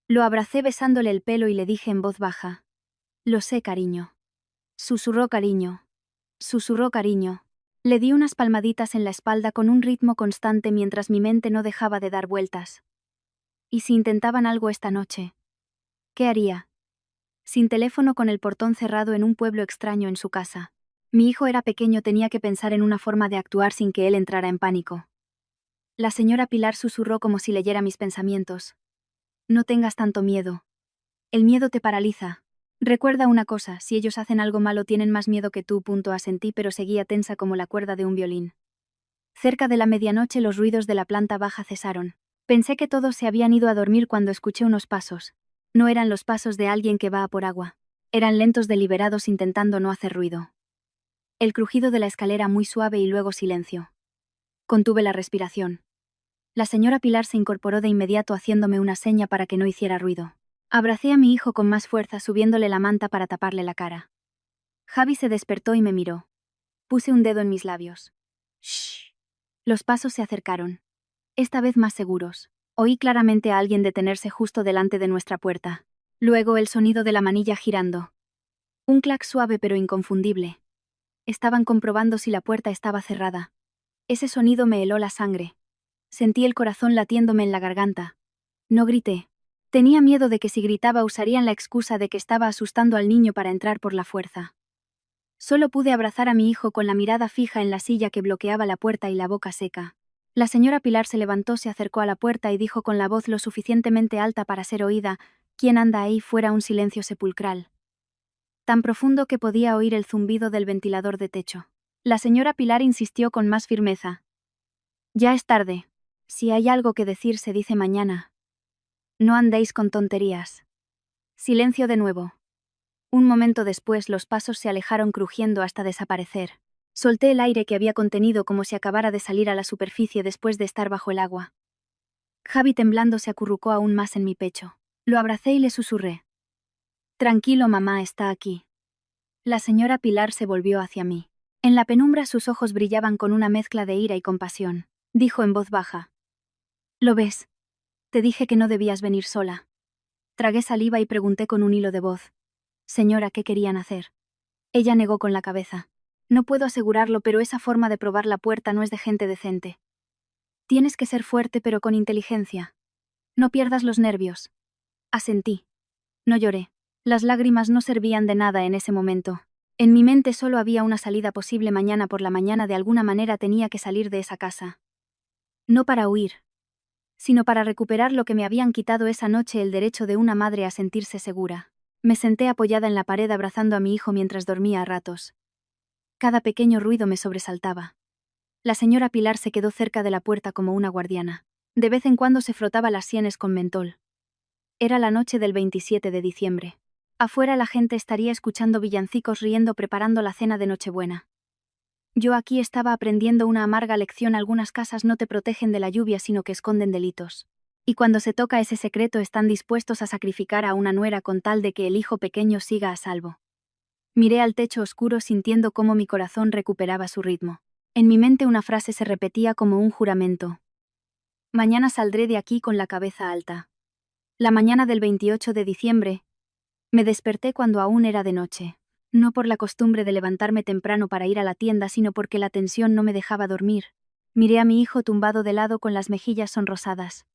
Lo abracé besándole el pelo y le dije en voz baja. Lo sé, cariño. Susurró: cariño. Susurró: cariño. Le di unas palmaditas en la espalda con un ritmo constante mientras mi mente no dejaba de dar vueltas. ¿Y si intentaban algo esta noche? ¿Qué haría? Sin teléfono, con el portón cerrado, en un pueblo extraño en su casa. Mi hijo era pequeño, tenía que pensar en una forma de actuar sin que él entrara en pánico. La señora Pilar susurró como si leyera mis pensamientos. No tengas tanto miedo. El miedo te paraliza. Recuerda una cosa, si ellos hacen algo malo tienen más miedo que tú. Asentí, pero seguía tensa como la cuerda de un violín. Cerca de la medianoche los ruidos de la planta baja cesaron. Pensé que todos se habían ido a dormir cuando escuché unos pasos. No eran los pasos de alguien que va a por agua. Eran lentos, deliberados, intentando no hacer ruido. El crujido de la escalera muy suave y luego silencio. Contuve la respiración. La señora Pilar se incorporó de inmediato haciéndome una seña para que no hiciera ruido. Abracé a mi hijo con más fuerza, subiéndole la manta para taparle la cara. Javi se despertó y me miró. Puse un dedo en mis labios. Shh. Los pasos se acercaron. Esta vez más seguros. Oí claramente a alguien detenerse justo delante de nuestra puerta. Luego el sonido de la manilla girando. Un clac suave pero inconfundible. Estaban comprobando si la puerta estaba cerrada. Ese sonido me heló la sangre. Sentí el corazón latiéndome en la garganta. No grité. Tenía miedo de que si gritaba usarían la excusa de que estaba asustando al niño para entrar por la fuerza. Solo pude abrazar a mi hijo con la mirada fija en la silla que bloqueaba la puerta y la boca seca. La señora Pilar se levantó, se acercó a la puerta y dijo con la voz lo suficientemente alta para ser oída: «¿Quién anda ahí fuera?». Un silencio sepulcral. Tan profundo que podía oír el zumbido del ventilador de techo. La señora Pilar insistió con más firmeza. «Ya es tarde. Si hay algo que decir se dice mañana. No andéis con tonterías». Silencio de nuevo. Un momento después los pasos se alejaron crujiendo hasta desaparecer. Solté el aire que había contenido como si acabara de salir a la superficie después de estar bajo el agua. Javi, temblando, se acurrucó aún más en mi pecho. Lo abracé y le susurré: «Tranquilo, mamá está aquí». La señora Pilar se volvió hacia mí. En la penumbra sus ojos brillaban con una mezcla de ira y compasión. Dijo en voz baja: «¿Lo ves? Te dije que no debías venir sola». Tragué saliva y pregunté con un hilo de voz: «Señora, ¿qué querían hacer?». Ella negó con la cabeza. «No puedo asegurarlo, pero esa forma de probar la puerta no es de gente decente. Tienes que ser fuerte pero con inteligencia. No pierdas los nervios». Asentí. No lloré. Las lágrimas no servían de nada en ese momento. En mi mente solo había una salida posible: mañana por la mañana de alguna manera tenía que salir de esa casa. No para huir, sino para recuperar lo que me habían quitado esa noche: el derecho de una madre a sentirse segura. Me senté apoyada en la pared abrazando a mi hijo mientras dormía a ratos. Cada pequeño ruido me sobresaltaba. La señora Pilar se quedó cerca de la puerta como una guardiana. De vez en cuando se frotaba las sienes con mentol. Era la noche del 27 de diciembre. Afuera la gente estaría escuchando villancicos, riendo, preparando la cena de Nochebuena. Yo aquí estaba aprendiendo una amarga lección: algunas casas no te protegen de la lluvia sino que esconden delitos. Y cuando se toca ese secreto están dispuestos a sacrificar a una nuera con tal de que el hijo pequeño siga a salvo. Miré al techo oscuro sintiendo cómo mi corazón recuperaba su ritmo. En mi mente una frase se repetía como un juramento: «Mañana saldré de aquí con la cabeza alta». La mañana del 28 de diciembre, me desperté cuando aún era de noche. No por la costumbre de levantarme temprano para ir a la tienda, sino porque la tensión no me dejaba dormir. Miré a mi hijo tumbado de lado con las mejillas sonrosadas.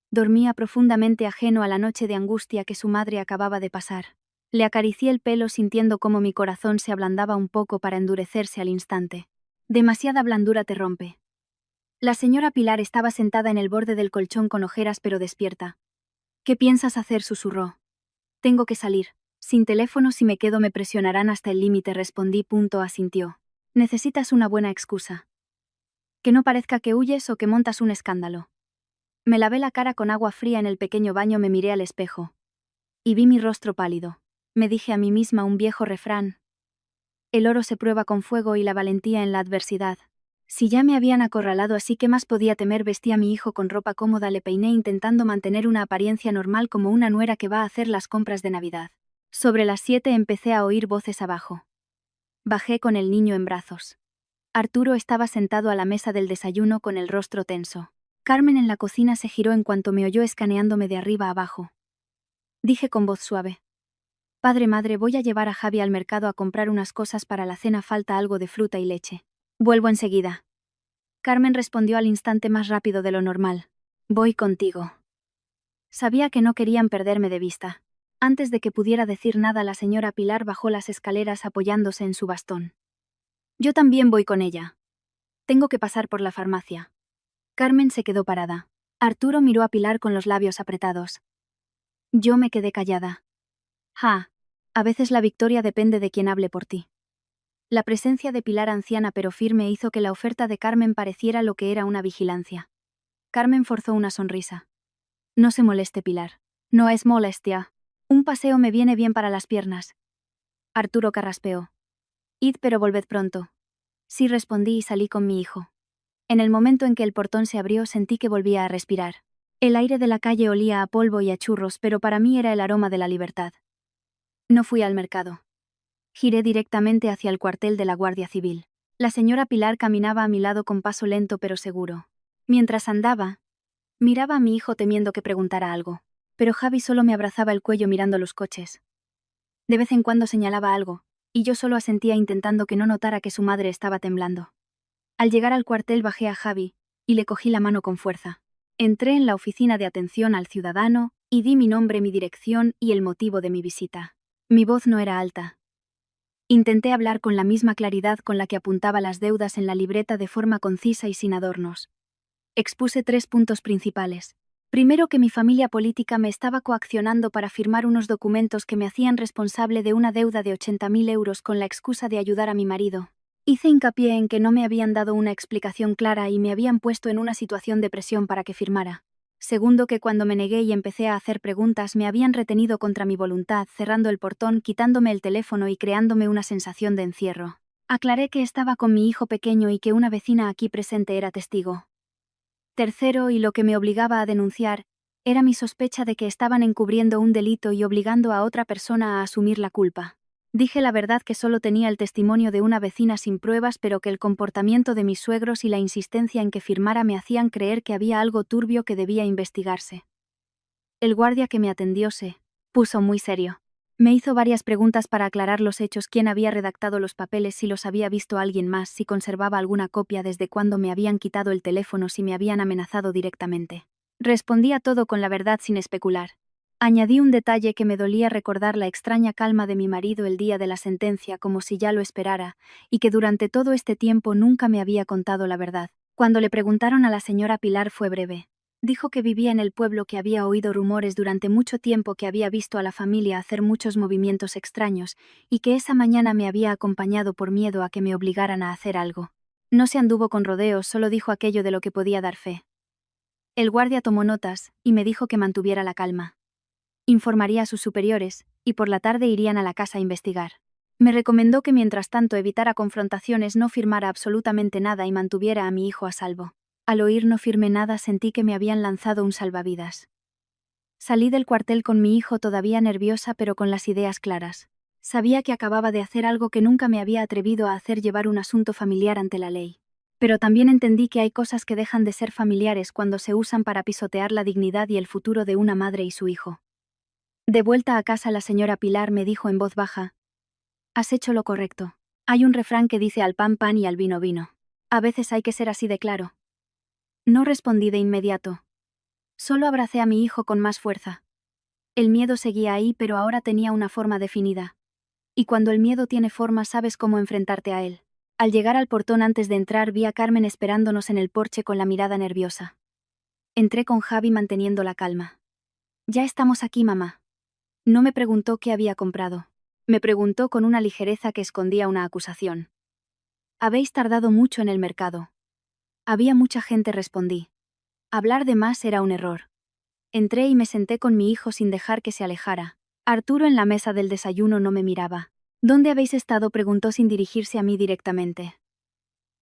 Dormía profundamente, ajeno a la noche de angustia que su madre acababa de pasar. Le acaricié el pelo sintiendo cómo mi corazón se ablandaba un poco para endurecerse al instante. Demasiada blandura te rompe. La señora Pilar estaba sentada en el borde del colchón con ojeras pero despierta. «¿Qué piensas hacer?», susurró. «Tengo que salir. Sin teléfono, si me quedo me presionarán hasta el límite», respondí. Asintió. «Necesitas una buena excusa. Que no parezca que huyes o que montas un escándalo». Me lavé la cara con agua fría en el pequeño baño, me miré al espejo. Y vi mi rostro pálido. Me dije a mí misma un viejo refrán: «El oro se prueba con fuego y la valentía en la adversidad». Si ya me habían acorralado así, ¿qué más podía temer? Vestí a mi hijo con ropa cómoda, le peiné intentando mantener una apariencia normal como una nuera que va a hacer las compras de Navidad. Sobre las 7 empecé a oír voces abajo. Bajé con el niño en brazos. Arturo estaba sentado a la mesa del desayuno con el rostro tenso. Carmen en la cocina se giró en cuanto me oyó escaneándome de arriba a abajo. Dije con voz suave: «Padre, madre, voy a llevar a Javi al mercado a comprar unas cosas para la cena, falta algo de fruta y leche». Vuelvo enseguida. Carmen respondió al instante más rápido de lo normal. Voy contigo. Sabía que no querían perderme de vista. Antes de que pudiera decir nada, la señora Pilar bajó las escaleras apoyándose en su bastón. Yo también voy con ella. Tengo que pasar por la farmacia. Carmen se quedó parada. Arturo miró a Pilar con los labios apretados. Yo me quedé callada. A veces la victoria depende de quien hable por ti. La presencia de Pilar anciana pero firme hizo que la oferta de Carmen pareciera lo que era una vigilancia. Carmen forzó una sonrisa. No se moleste, Pilar. No es molestia. Un paseo me viene bien para las piernas. Arturo carraspeó. Id, pero volved pronto. Sí, respondí y salí con mi hijo. En el momento en que el portón se abrió sentí que volvía a respirar. El aire de la calle olía a polvo y a churros, pero para mí era el aroma de la libertad. No fui al mercado. Giré directamente hacia el cuartel de la Guardia Civil. La señora Pilar caminaba a mi lado con paso lento pero seguro. Mientras andaba, miraba a mi hijo temiendo que preguntara algo. Pero Javi solo me abrazaba el cuello mirando los coches. De vez en cuando señalaba algo, y yo solo asentía intentando que no notara que su madre estaba temblando. Al llegar al cuartel bajé a Javi, y le cogí la mano con fuerza. Entré en la oficina de atención al ciudadano, y di mi nombre, mi dirección y el motivo de mi visita. Mi voz no era alta. Intenté hablar con la misma claridad con la que apuntaba las deudas en la libreta, de forma concisa y sin adornos. Expuse 3 puntos principales. Primero, que mi familia política me estaba coaccionando para firmar unos documentos que me hacían responsable de una deuda de 80.000 euros con la excusa de ayudar a mi marido. Hice hincapié en que no me habían dado una explicación clara y me habían puesto en una situación de presión para que firmara. Segundo, que cuando me negué y empecé a hacer preguntas me habían retenido contra mi voluntad, cerrando el portón, quitándome el teléfono y creándome una sensación de encierro. Aclaré que estaba con mi hijo pequeño y que una vecina aquí presente era testigo. Tercero, y lo que me obligaba a denunciar, era mi sospecha de que estaban encubriendo un delito y obligando a otra persona a asumir la culpa. Dije la verdad, que solo tenía el testimonio de una vecina sin pruebas, pero que el comportamiento de mis suegros y la insistencia en que firmara me hacían creer que había algo turbio que debía investigarse. El guardia que me atendió se puso muy serio. Me hizo varias preguntas para aclarar los hechos: quién había redactado los papeles, si los había visto alguien más, si conservaba alguna copia, desde cuándo me habían quitado el teléfono, si me habían amenazado directamente. Respondía todo con la verdad sin especular. Añadí un detalle que me dolía recordar: la extraña calma de mi marido el día de la sentencia, como si ya lo esperara, y que durante todo este tiempo nunca me había contado la verdad. Cuando le preguntaron a la señora Pilar fue breve. Dijo que vivía en el pueblo, que había oído rumores durante mucho tiempo, que había visto a la familia hacer muchos movimientos extraños, y que esa mañana me había acompañado por miedo a que me obligaran a hacer algo. No se anduvo con rodeos, solo dijo aquello de lo que podía dar fe. El guardia tomó notas, y me dijo que mantuviera la calma. Informaría a sus superiores, y por la tarde irían a la casa a investigar. Me recomendó que mientras tanto evitara confrontaciones, no firmara absolutamente nada y mantuviera a mi hijo a salvo. Al oír no firmé nada sentí que me habían lanzado un salvavidas. Salí del cuartel con mi hijo, todavía nerviosa pero con las ideas claras. Sabía que acababa de hacer algo que nunca me había atrevido a hacer: llevar un asunto familiar ante la ley. Pero también entendí que hay cosas que dejan de ser familiares cuando se usan para pisotear la dignidad y el futuro de una madre y su hijo. De vuelta a casa, la señora Pilar me dijo en voz baja: has hecho lo correcto. Hay un refrán que dice: al pan pan y al vino vino. A veces hay que ser así de claro. No respondí de inmediato. Solo abracé a mi hijo con más fuerza. El miedo seguía ahí, pero ahora tenía una forma definida. Y cuando el miedo tiene forma, sabes cómo enfrentarte a él. Al llegar al portón, antes de entrar, vi a Carmen esperándonos en el porche con la mirada nerviosa. Entré con Javi manteniendo la calma. Ya estamos aquí, mamá. No me preguntó qué había comprado. Me preguntó con una ligereza que escondía una acusación. Habéis tardado mucho en el mercado. Había mucha gente, respondí. Hablar de más era un error. Entré y me senté con mi hijo sin dejar que se alejara. Arturo en la mesa del desayuno no me miraba. ¿Dónde habéis estado?, preguntó sin dirigirse a mí directamente.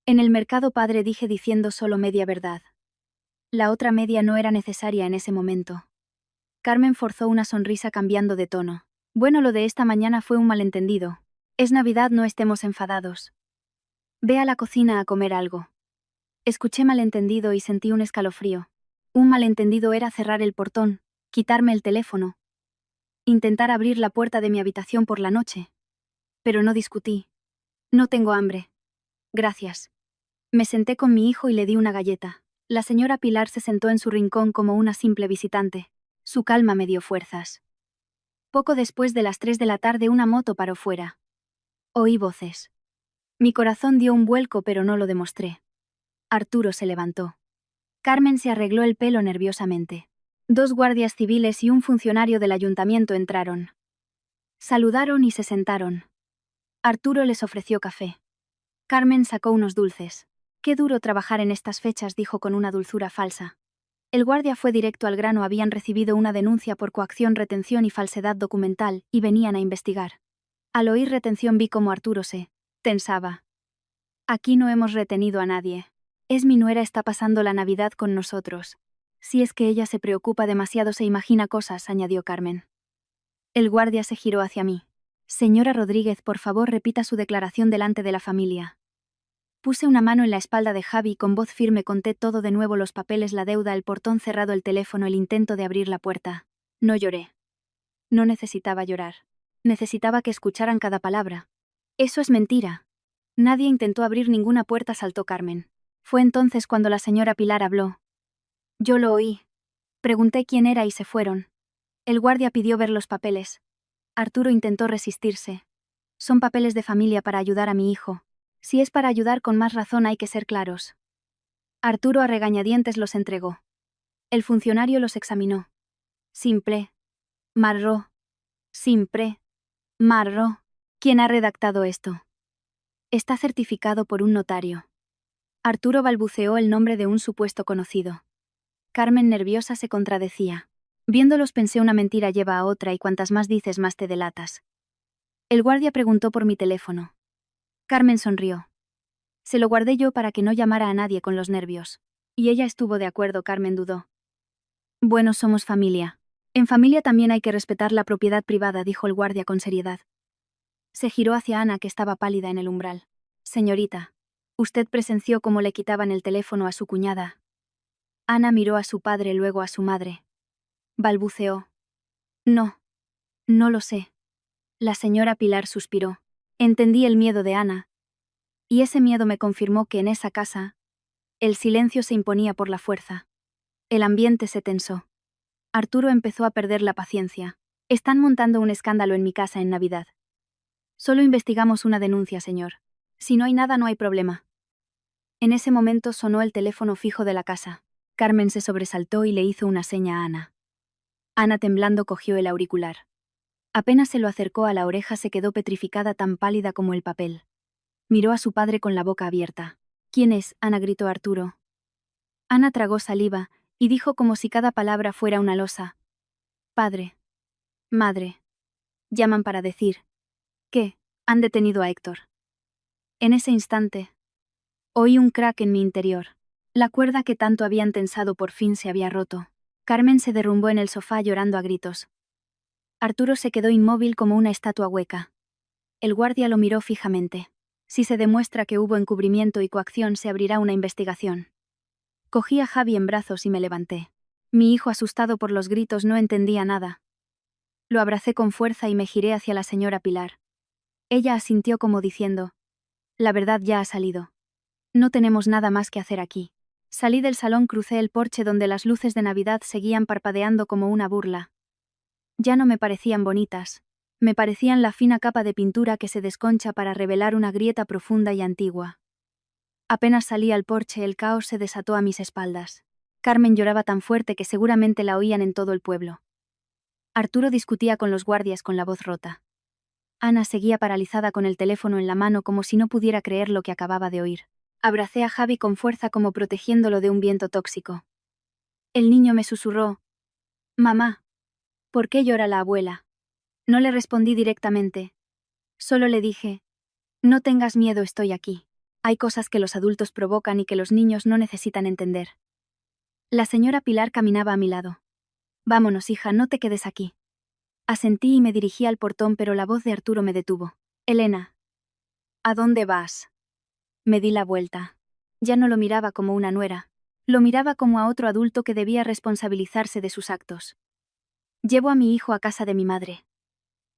En el mercado, padre, dije diciendo solo media verdad. La otra media no era necesaria en ese momento. Carmen forzó una sonrisa cambiando de tono. Bueno, lo de esta mañana fue un malentendido. Es Navidad, no estemos enfadados. Ve a la cocina a comer algo. Escuché malentendido y sentí un escalofrío. Un malentendido era cerrar el portón, quitarme el teléfono, intentar abrir la puerta de mi habitación por la noche. Pero no discutí. No tengo hambre. Gracias. Me senté con mi hijo y le di una galleta. La señora Pilar se sentó en su rincón como una simple visitante. Su calma me dio fuerzas. Poco después de las 3 de la tarde una moto paró fuera. Oí voces. Mi corazón dio un vuelco pero no lo demostré. Arturo se levantó. Carmen se arregló el pelo nerviosamente. 2 guardias civiles y un funcionario del ayuntamiento entraron. Saludaron y se sentaron. Arturo les ofreció café. Carmen sacó unos dulces. Qué duro trabajar en estas fechas, dijo con una dulzura falsa. El guardia fue directo al grano, habían recibido una denuncia por coacción, retención y falsedad documental, y venían a investigar. Al oír retención vi cómo Arturo se tensaba. Aquí no hemos retenido a nadie. Es mi nuera, está pasando la Navidad con nosotros. Si es que ella se preocupa demasiado, se imagina cosas, añadió Carmen. El guardia se giró hacia mí. Señora Rodríguez, por favor, repita su declaración delante de la familia. Puse una mano en la espalda de Javi y con voz firme conté todo de nuevo: los papeles, la deuda, el portón cerrado, el teléfono, el intento de abrir la puerta. No lloré. No necesitaba llorar. Necesitaba que escucharan cada palabra. Eso es mentira. Nadie intentó abrir ninguna puerta, saltó Carmen. Fue entonces cuando la señora Pilar habló. Yo lo oí. Pregunté quién era y se fueron. El guardia pidió ver los papeles. Arturo intentó resistirse. Son papeles de familia para ayudar a mi hijo. Si es para ayudar, con más razón hay que ser claros. Arturo a regañadientes los entregó. El funcionario los examinó. Simple. Marró. Simple. Marró. ¿Quién ha redactado esto? Está certificado por un notario. Arturo balbuceó el nombre de un supuesto conocido. Carmen, nerviosa, se contradecía. Viéndolos pensé: una mentira lleva a otra y cuantas más dices más te delatas. El guardia preguntó por mi teléfono. Carmen sonrió. Se lo guardé yo para que no llamara a nadie con los nervios. Y ella estuvo de acuerdo. Carmen dudó. Bueno, somos familia. En familia también hay que respetar la propiedad privada, dijo el guardia con seriedad. Se giró hacia Ana, que estaba pálida en el umbral. Señorita, usted presenció cómo le quitaban el teléfono a su cuñada. Ana miró a su padre, luego a su madre. Balbuceó. No. No lo sé. La señora Pilar suspiró. Entendí el miedo de Ana. Y ese miedo me confirmó que en esa casa, el silencio se imponía por la fuerza. El ambiente se tensó. Arturo empezó a perder la paciencia. Están montando un escándalo en mi casa en Navidad. Solo investigamos una denuncia, señor. Si no hay nada, no hay problema. En ese momento sonó el teléfono fijo de la casa. Carmen se sobresaltó y le hizo una seña a Ana. Ana, temblando, cogió el auricular. Apenas se lo acercó a la oreja, se quedó petrificada, tan pálida como el papel. Miró a su padre con la boca abierta. ¿Quién es? Ana, gritó Arturo. Ana tragó saliva y dijo como si cada palabra fuera una losa. Padre. Madre. Llaman para decir. ¿Qué? Han detenido a Héctor. En ese instante, oí un crack en mi interior. La cuerda que tanto habían tensado por fin se había roto. Carmen se derrumbó en el sofá llorando a gritos. Arturo se quedó inmóvil como una estatua hueca. El guardia lo miró fijamente. Si se demuestra que hubo encubrimiento y coacción, se abrirá una investigación. Cogí a Javi en brazos y me levanté. Mi hijo, asustado por los gritos, no entendía nada. Lo abracé con fuerza y me giré hacia la señora Pilar. Ella asintió como diciendo: la verdad ya ha salido. No tenemos nada más que hacer aquí. Salí del salón, crucé el porche donde las luces de Navidad seguían parpadeando como una burla. Ya no me parecían bonitas. Me parecían la fina capa de pintura que se desconcha para revelar una grieta profunda y antigua. Apenas salí al porche, el caos se desató a mis espaldas. Carmen lloraba tan fuerte que seguramente la oían en todo el pueblo. Arturo discutía con los guardias con la voz rota. Ana seguía paralizada con el teléfono en la mano, como si no pudiera creer lo que acababa de oír. Abracé a Javi con fuerza, como protegiéndolo de un viento tóxico. El niño me susurró: mamá, ¿por qué llora la abuela? No le respondí directamente. Solo le dije: no tengas miedo, estoy aquí. Hay cosas que los adultos provocan y que los niños no necesitan entender. La señora Pilar caminaba a mi lado. Vámonos, hija, no te quedes aquí. Asentí y me dirigí al portón, pero la voz de Arturo me detuvo. Elena. ¿A dónde vas? Me di la vuelta. Ya no lo miraba como una nuera. Lo miraba como a otro adulto que debía responsabilizarse de sus actos. Llevo a mi hijo a casa de mi madre.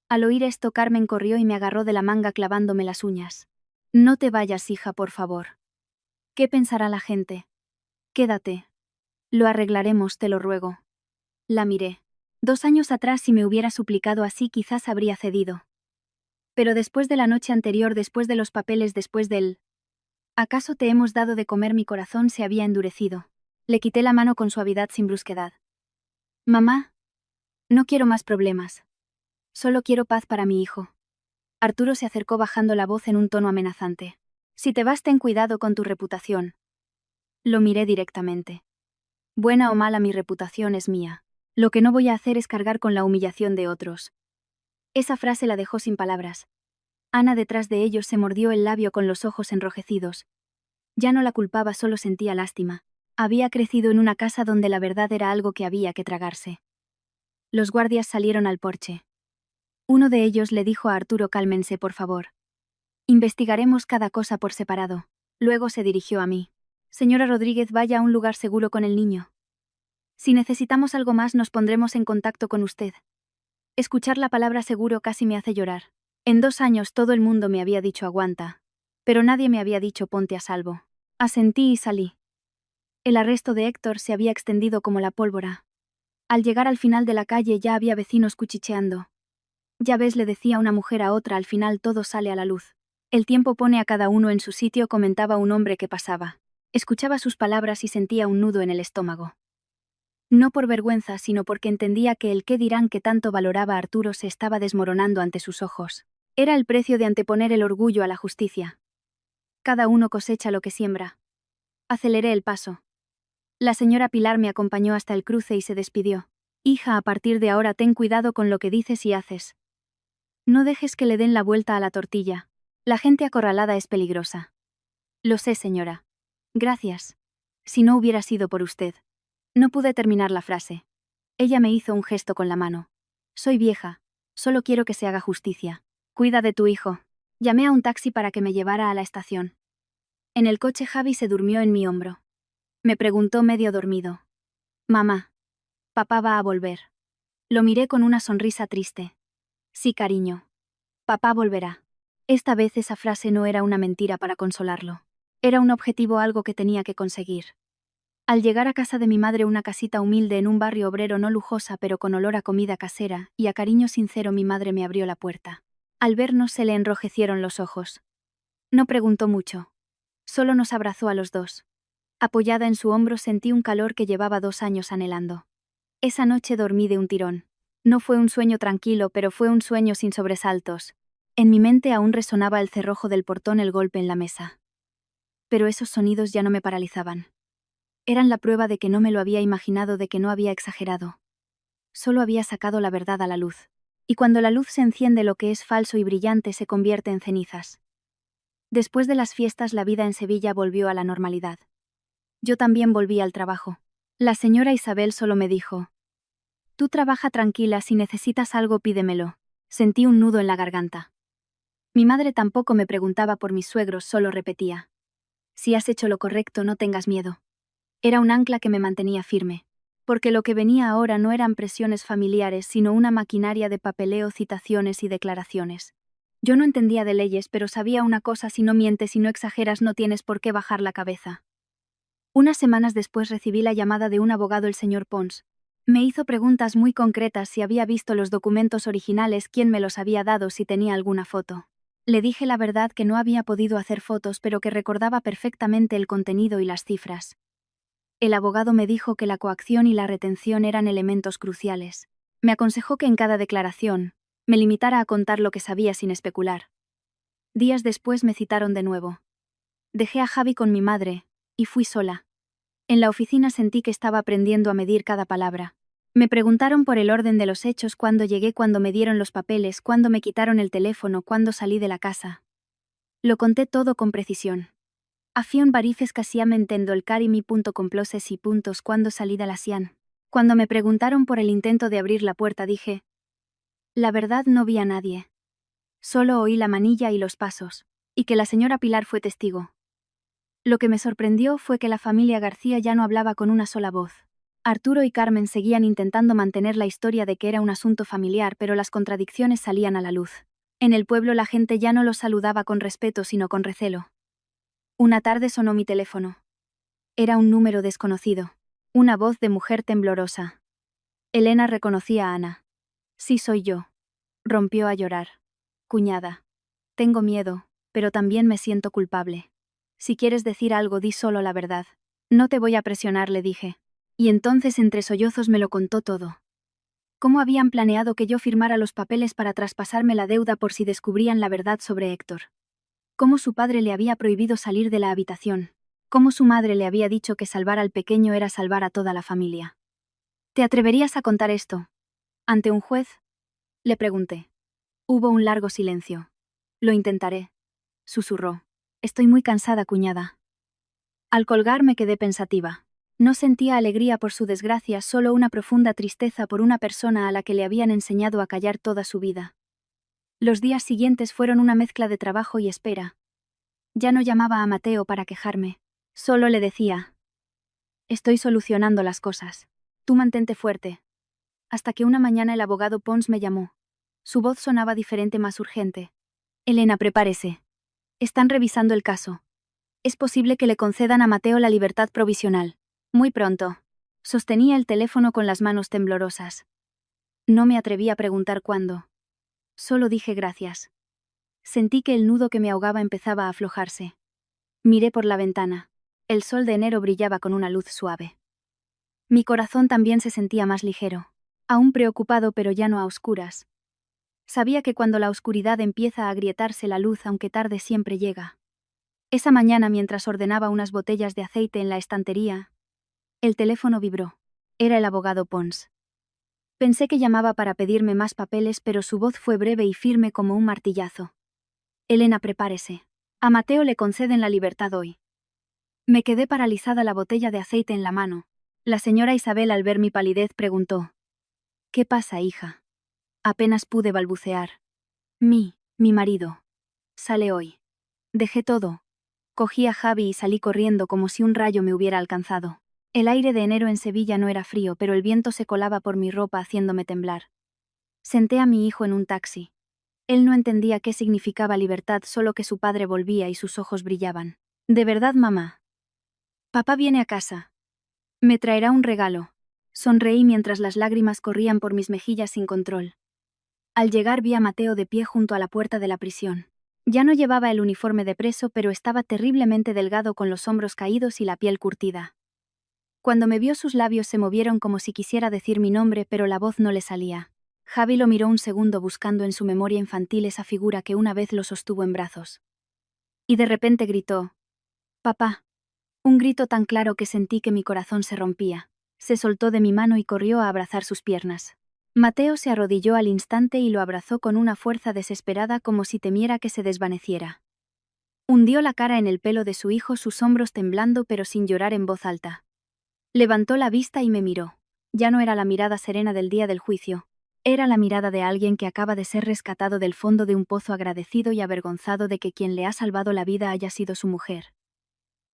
Al oír esto, Carmen corrió y me agarró de la manga clavándome las uñas. No te vayas, hija, por favor. ¿Qué pensará la gente? Quédate. Lo arreglaremos, te lo ruego. La miré. 2 años atrás, si me hubiera suplicado así, quizás habría cedido. Pero después de la noche anterior, después de los papeles, después del... ¿Acaso te hemos dado de comer? Mi corazón se había endurecido. Le quité la mano con suavidad, sin brusquedad. Mamá, no quiero más problemas. Solo quiero paz para mi hijo. Arturo se acercó bajando la voz en un tono amenazante. Si te vas, ten cuidado con tu reputación. Lo miré directamente. Buena o mala, mi reputación es mía. Lo que no voy a hacer es cargar con la humillación de otros. Esa frase la dejó sin palabras. Ana, detrás de ellos, se mordió el labio con los ojos enrojecidos. Ya no la culpaba, solo sentía lástima. Había crecido en una casa donde la verdad era algo que había que tragarse. Los guardias salieron al porche. Uno de ellos le dijo a Arturo: cálmense, por favor. Investigaremos cada cosa por separado. Luego se dirigió a mí. Señora Rodríguez, vaya a un lugar seguro con el niño. Si necesitamos algo más, nos pondremos en contacto con usted. Escuchar la palabra seguro casi me hace llorar. En 2 años todo el mundo me había dicho aguanta, pero nadie me había dicho ponte a salvo. Asentí y salí. El arresto de Héctor se había extendido como la pólvora. Al llegar al final de la calle ya había vecinos cuchicheando. Ya ves, le decía una mujer a otra, al final todo sale a la luz. El tiempo pone a cada uno en su sitio, comentaba un hombre que pasaba. Escuchaba sus palabras y sentía un nudo en el estómago. No por vergüenza, sino porque entendía que el qué dirán que tanto valoraba a Arturo se estaba desmoronando ante sus ojos. Era el precio de anteponer el orgullo a la justicia. Cada uno cosecha lo que siembra. Aceleré el paso. La señora Pilar me acompañó hasta el cruce y se despidió. Hija, a partir de ahora ten cuidado con lo que dices y haces. No dejes que le den la vuelta a la tortilla. La gente acorralada es peligrosa. Lo sé, señora. Gracias. Si no hubiera sido por usted. No pude terminar la frase. Ella me hizo un gesto con la mano. Soy vieja. Solo quiero que se haga justicia. Cuida de tu hijo. Llamé a un taxi para que me llevara a la estación. En el coche Javi se durmió en mi hombro. Me preguntó medio dormido. Mamá. Papá va a volver. Lo miré con una sonrisa triste. Sí, cariño. Papá volverá. Esta vez esa frase no era una mentira para consolarlo. Era un objetivo, algo que tenía que conseguir. Al llegar a casa de mi madre, una casita humilde en un barrio obrero, no lujosa pero con olor a comida casera y a cariño sincero, mi madre me abrió la puerta. Al vernos se le enrojecieron los ojos. No preguntó mucho. Solo nos abrazó a los dos. Apoyada en su hombro sentí un calor que llevaba 2 años anhelando. Esa noche dormí de un tirón. No fue un sueño tranquilo, pero fue un sueño sin sobresaltos. En mi mente aún resonaba el cerrojo del portón, el golpe en la mesa. Pero esos sonidos ya no me paralizaban. Eran la prueba de que no me lo había imaginado, de que no había exagerado. Solo había sacado la verdad a la luz. Y cuando la luz se enciende, lo que es falso y brillante se convierte en cenizas. Después de las fiestas, la vida en Sevilla volvió a la normalidad. Yo también volví al trabajo. La señora Isabel solo me dijo: tú trabaja tranquila, si necesitas algo pídemelo. Sentí un nudo en la garganta. Mi madre tampoco me preguntaba por mis suegros, solo repetía: si has hecho lo correcto, no tengas miedo. Era un ancla que me mantenía firme. Porque lo que venía ahora no eran presiones familiares, sino una maquinaria de papeleo, citaciones y declaraciones. Yo no entendía de leyes, pero sabía una cosa: si no mientes y no exageras, no tienes por qué bajar la cabeza. Unas semanas después recibí la llamada de un abogado, el señor Pons. Me hizo preguntas muy concretas: si había visto los documentos originales, quién me los había dado, si tenía alguna foto. Le dije la verdad, que no había podido hacer fotos, pero que recordaba perfectamente el contenido y las cifras. El abogado me dijo que la coacción y la retención eran elementos cruciales. Me aconsejó que en cada declaración me limitara a contar lo que sabía sin especular. Días después me citaron de nuevo. Dejé a Javi con mi madre y fui sola. En la oficina sentí que estaba aprendiendo a medir cada palabra. Me preguntaron por el orden de los hechos: cuándo llegué, cuándo me dieron los papeles, cuándo me quitaron el teléfono, cuándo salí de la casa. Lo conté todo con precisión. Afion varifes casiam entendo el carimi comploses y puntos cuando salí de la Sian. Cuando me preguntaron por el intento de abrir la puerta, dije: la verdad, no vi a nadie. Solo oí la manilla y los pasos, y que la señora Pilar fue testigo. Lo que me sorprendió fue que la familia García ya no hablaba con una sola voz. Arturo y Carmen seguían intentando mantener la historia de que era un asunto familiar, pero las contradicciones salían a la luz. En el pueblo la gente ya no los saludaba con respeto, sino con recelo. Una tarde sonó mi teléfono. Era un número desconocido. Una voz de mujer temblorosa. Elena reconocía a Ana. Sí, soy yo. Rompió a llorar. Cuñada. Tengo miedo, pero también me siento culpable. Si quieres decir algo, di solo la verdad. No te voy a presionar, le dije. Y entonces entre sollozos me lo contó todo. ¿Cómo habían planeado que yo firmara los papeles para traspasarme la deuda por si descubrían la verdad sobre Héctor? Cómo su padre le había prohibido salir de la habitación. Cómo su madre le había dicho que salvar al pequeño era salvar a toda la familia. ¿Te atreverías a contar esto? ¿Ante un juez? Le pregunté. Hubo un largo silencio. Lo intentaré, susurró. Estoy muy cansada, cuñada. Al colgar me quedé pensativa. No sentía alegría por su desgracia, solo una profunda tristeza por una persona a la que le habían enseñado a callar toda su vida. Los días siguientes fueron una mezcla de trabajo y espera. Ya no llamaba a Mateo para quejarme. Solo le decía: estoy solucionando las cosas. Tú mantente fuerte. Hasta que una mañana el abogado Pons me llamó. Su voz sonaba diferente, más urgente. Elena, prepárese. Están revisando el caso. Es posible que le concedan a Mateo la libertad provisional. Muy pronto. Sostenía el teléfono con las manos temblorosas. No me atreví a preguntar cuándo. Solo dije gracias. Sentí que el nudo que me ahogaba empezaba a aflojarse. Miré por la ventana. El sol de enero brillaba con una luz suave. Mi corazón también se sentía más ligero. Aún preocupado, pero ya no a oscuras. Sabía que cuando la oscuridad empieza a agrietarse, la luz, aunque tarde, siempre llega. Esa mañana, mientras ordenaba unas botellas de aceite en la estantería, el teléfono vibró. Era el abogado Pons. Pensé que llamaba para pedirme más papeles, pero su voz fue breve y firme como un martillazo. Elena, prepárese. A Mateo le conceden la libertad hoy. Me quedé paralizada, la botella de aceite en la mano. La señora Isabel, al ver mi palidez, preguntó: ¿Qué pasa, hija? Apenas pude balbucear. Mi marido. Sale hoy. Dejé todo. Cogí a Javi y salí corriendo como si un rayo me hubiera alcanzado. El aire de enero en Sevilla no era frío, pero el viento se colaba por mi ropa haciéndome temblar. Senté a mi hijo en un taxi. Él no entendía qué significaba libertad, solo que su padre volvía y sus ojos brillaban. ¿De verdad, mamá? Papá viene a casa. Me traerá un regalo. Sonreí mientras las lágrimas corrían por mis mejillas sin control. Al llegar vi a Mateo de pie junto a la puerta de la prisión. Ya no llevaba el uniforme de preso, pero estaba terriblemente delgado, con los hombros caídos y la piel curtida. Cuando me vio, sus labios se movieron como si quisiera decir mi nombre, pero la voz no le salía. Javi lo miró un segundo, buscando en su memoria infantil esa figura que una vez lo sostuvo en brazos. Y de repente gritó: «Papá». Un grito tan claro que sentí que mi corazón se rompía. Se soltó de mi mano y corrió a abrazar sus piernas. Mateo se arrodilló al instante y lo abrazó con una fuerza desesperada, como si temiera que se desvaneciera. Hundió la cara en el pelo de su hijo, sus hombros temblando pero sin llorar, en voz alta. Levantó la vista y me miró. Ya no era la mirada serena del día del juicio. Era la mirada de alguien que acaba de ser rescatado del fondo de un pozo, agradecido y avergonzado de que quien le ha salvado la vida haya sido su mujer.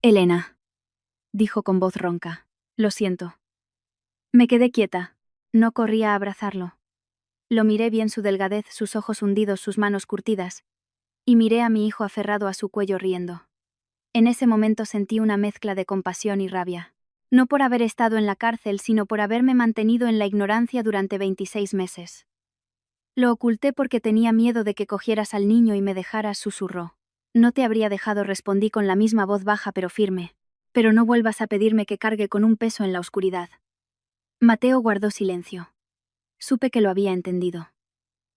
«Elena», dijo con voz ronca. «Lo siento». Me quedé quieta. No corría a abrazarlo. Lo miré bien, su delgadez, sus ojos hundidos, sus manos curtidas. Y miré a mi hijo aferrado a su cuello, riendo. En ese momento sentí una mezcla de compasión y rabia. No por haber estado en la cárcel, sino por haberme mantenido en la ignorancia durante 26 meses. Lo oculté porque tenía miedo de que cogieras al niño y me dejaras, susurró. No te habría dejado, respondí con la misma voz baja pero firme. Pero no vuelvas a pedirme que cargue con un peso en la oscuridad. Mateo guardó silencio. Supe que lo había entendido.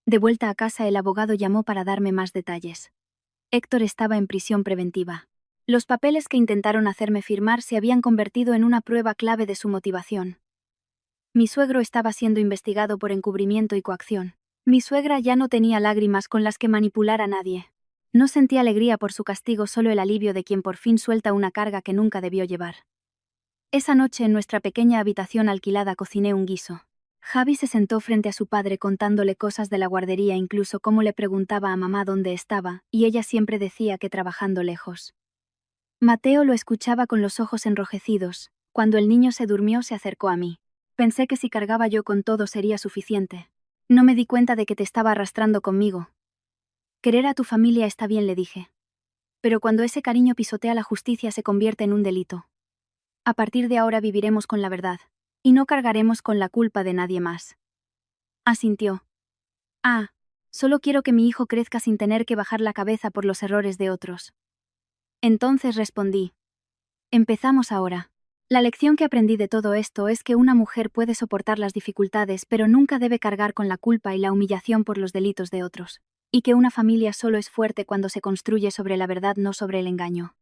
De vuelta a casa, el abogado llamó para darme más detalles. Héctor estaba en prisión preventiva. Los papeles que intentaron hacerme firmar se habían convertido en una prueba clave de su motivación. Mi suegro estaba siendo investigado por encubrimiento y coacción. Mi suegra ya no tenía lágrimas con las que manipular a nadie. No sentí alegría por su castigo, solo el alivio de quien por fin suelta una carga que nunca debió llevar. Esa noche, en nuestra pequeña habitación alquilada, cociné un guiso. Javi se sentó frente a su padre contándole cosas de la guardería, incluso cómo le preguntaba a mamá dónde estaba, y ella siempre decía que trabajando lejos. Mateo lo escuchaba con los ojos enrojecidos. Cuando el niño se durmió, se acercó a mí. Pensé que si cargaba yo con todo sería suficiente. No me di cuenta de que te estaba arrastrando conmigo. Querer a tu familia está bien, le dije. Pero cuando ese cariño pisotea la justicia se convierte en un delito. A partir de ahora viviremos con la verdad. Y no cargaremos con la culpa de nadie más. Asintió. Ah, solo quiero que mi hijo crezca sin tener que bajar la cabeza por los errores de otros. Entonces respondí. Empezamos ahora. La lección que aprendí de todo esto es que una mujer puede soportar las dificultades, pero nunca debe cargar con la culpa y la humillación por los delitos de otros. Y que una familia solo es fuerte cuando se construye sobre la verdad, no sobre el engaño.